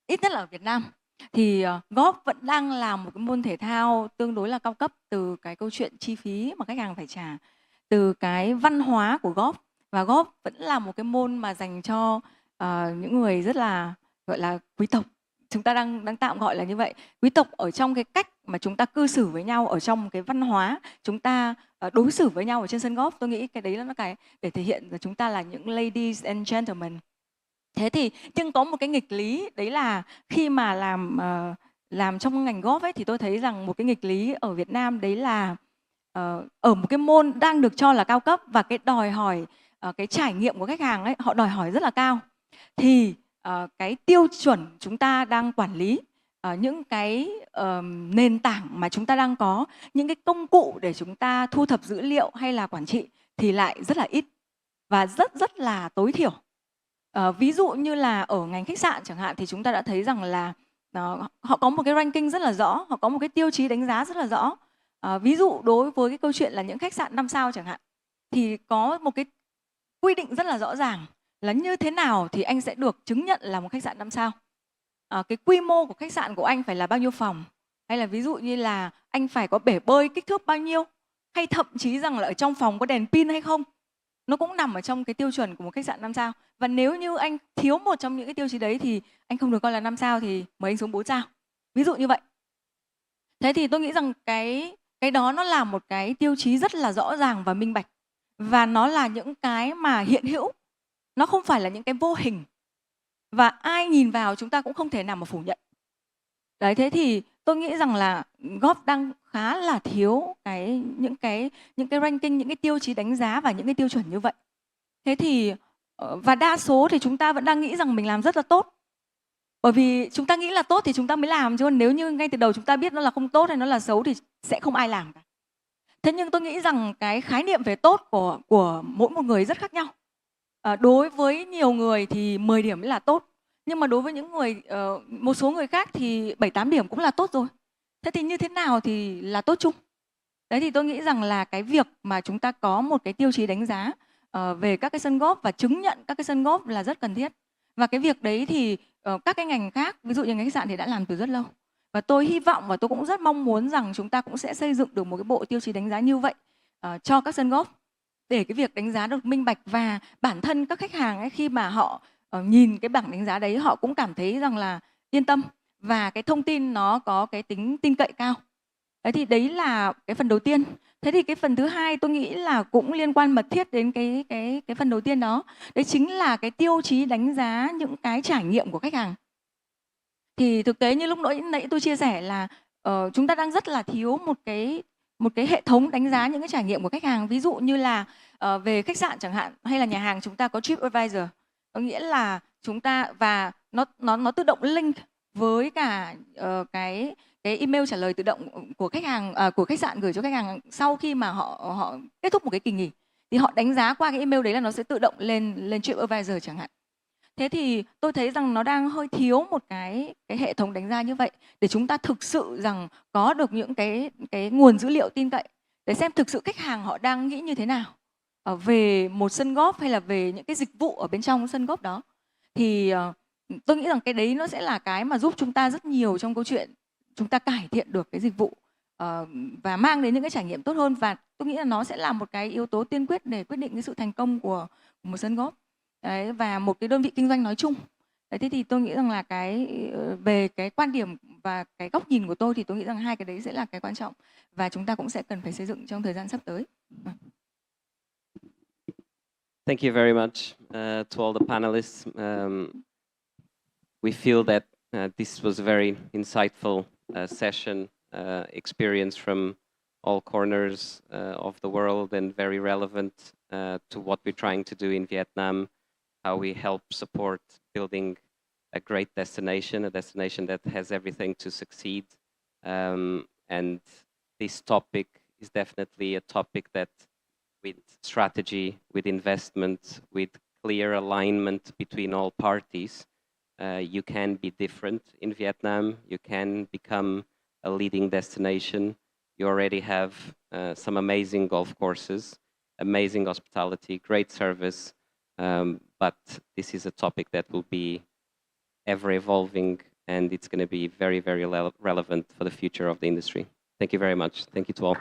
ít nhất là ở Việt Nam, thì golf vẫn đang là một cái môn thể thao tương đối là cao cấp, từ cái câu chuyện chi phí mà khách hàng phải trả, từ cái văn hóa của golf, và golf vẫn là một cái môn mà dành cho những người rất là gọi là quý tộc. Chúng ta đang tạm gọi là như vậy. Quý tộc ở trong cái cách mà chúng ta cư xử với nhau, ở trong cái văn hóa chúng ta đối xử với nhau ở trên sân golf. Tôi nghĩ cái đấy là cái để thể hiện là chúng ta là những ladies and gentlemen. Thế thì nhưng có một cái nghịch lý, đấy là khi mà làm trong ngành golf ấy, thì tôi thấy rằng một cái nghịch lý ở Việt Nam đấy là ở một cái môn đang được cho là cao cấp và cái đòi hỏi cái trải nghiệm của khách hàng ấy, họ đòi hỏi rất là cao, thì cái tiêu chuẩn chúng ta đang quản lý, những cái nền tảng mà chúng ta đang có, những cái công cụ để chúng ta thu thập dữ liệu hay là quản trị thì lại rất là ít và rất là tối thiểu. Ví dụ như là ở ngành khách sạn chẳng hạn, thì chúng ta đã thấy rằng là họ có một cái ranking rất là rõ, họ có một cái tiêu chí đánh giá rất là rõ. Ví dụ đối với cái câu chuyện là những khách sạn 5 sao chẳng hạn, thì có một cái quy định rất là rõ ràng là như thế nào thì anh sẽ được chứng nhận là một khách sạn 5 sao. Cái quy mô của khách sạn của anh phải là bao nhiêu phòng, hay là ví dụ như là anh phải có bể bơi kích thước bao nhiêu, hay thậm chí rằng là ở trong phòng có đèn pin hay không, nó cũng nằm ở trong cái tiêu chuẩn của một khách sạn 5 sao. Và nếu như anh thiếu một trong những cái tiêu chí đấy thì anh không được coi là 5 sao, thì mời anh xuống 4 sao. Ví dụ như vậy. Thế thì tôi nghĩ rằng cái đó nó là một cái tiêu chí rất là rõ ràng và minh bạch. Và nó là những cái mà hiện hữu, nó không phải là những cái vô hình. Và ai nhìn vào chúng ta cũng không thể nào mà phủ nhận. Đấy, thế thì tôi nghĩ rằng là golf đang khá là thiếu những cái ranking, những cái tiêu chí đánh giá và những cái tiêu chuẩn như vậy. Thế thì và đa số thì chúng ta vẫn đang nghĩ rằng mình làm rất là tốt. Bởi vì chúng ta nghĩ là tốt thì chúng ta mới làm, chứ còn nếu như ngay từ đầu chúng ta biết nó là không tốt hay nó là xấu thì sẽ không ai làm cả. Thế nhưng tôi nghĩ rằng cái khái niệm về tốt của mỗi một người rất khác nhau. Đối với nhiều người thì 10 điểm mới là tốt, nhưng mà đối với những người một số người khác thì 7-8 điểm cũng là tốt rồi. Thế thì như thế nào thì là tốt chung? Đấy thì tôi nghĩ rằng là cái việc mà chúng ta có một cái tiêu chí đánh giá về các cái sân golf và chứng nhận các cái sân golf là rất cần thiết. Và cái việc đấy thì các cái ngành khác, ví dụ như ngành khách sạn thì đã làm từ rất lâu. Và tôi hy vọng và tôi cũng rất mong muốn rằng chúng ta cũng sẽ xây dựng được một cái bộ tiêu chí đánh giá như vậy cho các sân golf, để cái việc đánh giá được minh bạch, và bản thân các khách hàng ấy, khi mà họ nhìn cái bảng đánh giá đấy, họ cũng cảm thấy rằng là yên tâm và cái thông tin nó có cái tính tin cậy cao. Đấy thì đấy là cái phần đầu tiên. Thế thì cái phần thứ hai tôi nghĩ là cũng liên quan mật thiết đến cái phần đầu tiên đó. Đấy chính là cái tiêu chí đánh giá những cái trải nghiệm của khách hàng. Thì thực tế như lúc nãy tôi chia sẻ là chúng ta đang rất là thiếu một cái hệ thống đánh giá những cái trải nghiệm của khách hàng. Ví dụ như là về khách sạn chẳng hạn, hay là nhà hàng chúng ta có TripAdvisor. Có nghĩa là chúng ta và nó tự động link với cả cái email trả lời tự động của khách hàng, của khách sạn gửi cho khách hàng sau khi mà họ kết thúc một cái kỳ nghỉ. Thì họ đánh giá qua cái email đấy là nó sẽ tự động lên TripAdvisor chẳng hạn. Thế thì tôi thấy rằng nó đang hơi thiếu một cái hệ thống đánh giá như vậy, để chúng ta thực sự rằng có được những cái nguồn dữ liệu tin cậy để xem thực sự khách hàng họ đang nghĩ như thế nào về một sân golf hay là về những cái dịch vụ ở bên trong sân golf đó. Thì tôi nghĩ rằng cái đấy nó sẽ là cái mà giúp chúng ta rất nhiều trong câu chuyện chúng ta cải thiện được cái dịch vụ và mang đến những cái trải nghiệm tốt hơn. Và tôi nghĩ là nó sẽ là một cái yếu tố tiên quyết để quyết định cái sự thành công của một sân golf. Đấy, và một cái đơn vị kinh doanh nói chung. Đấy, thế thì tôi nghĩ rằng là về cái quan điểm và cái góc nhìn của tôi thì tôi nghĩ rằng hai cái đấy sẽ là cái quan trọng và chúng ta cũng sẽ cần phải xây dựng trong thời gian sắp tới. Thank you very much to all the panelists. We feel that this was a very insightful session, experience from all corners of the world, and very relevant to what we're trying to do in Vietnam, how we help support building a great destination, a destination that has everything to succeed. And this topic is definitely a topic that, with strategy, with investment, with clear alignment between all parties, you can be different in Vietnam. You can become a leading destination. You already have some amazing golf courses, amazing hospitality, great service, but this is a topic that will be ever evolving, and it's going to be very, very relevant for the future of the industry. Thank you very much. Thank you to all.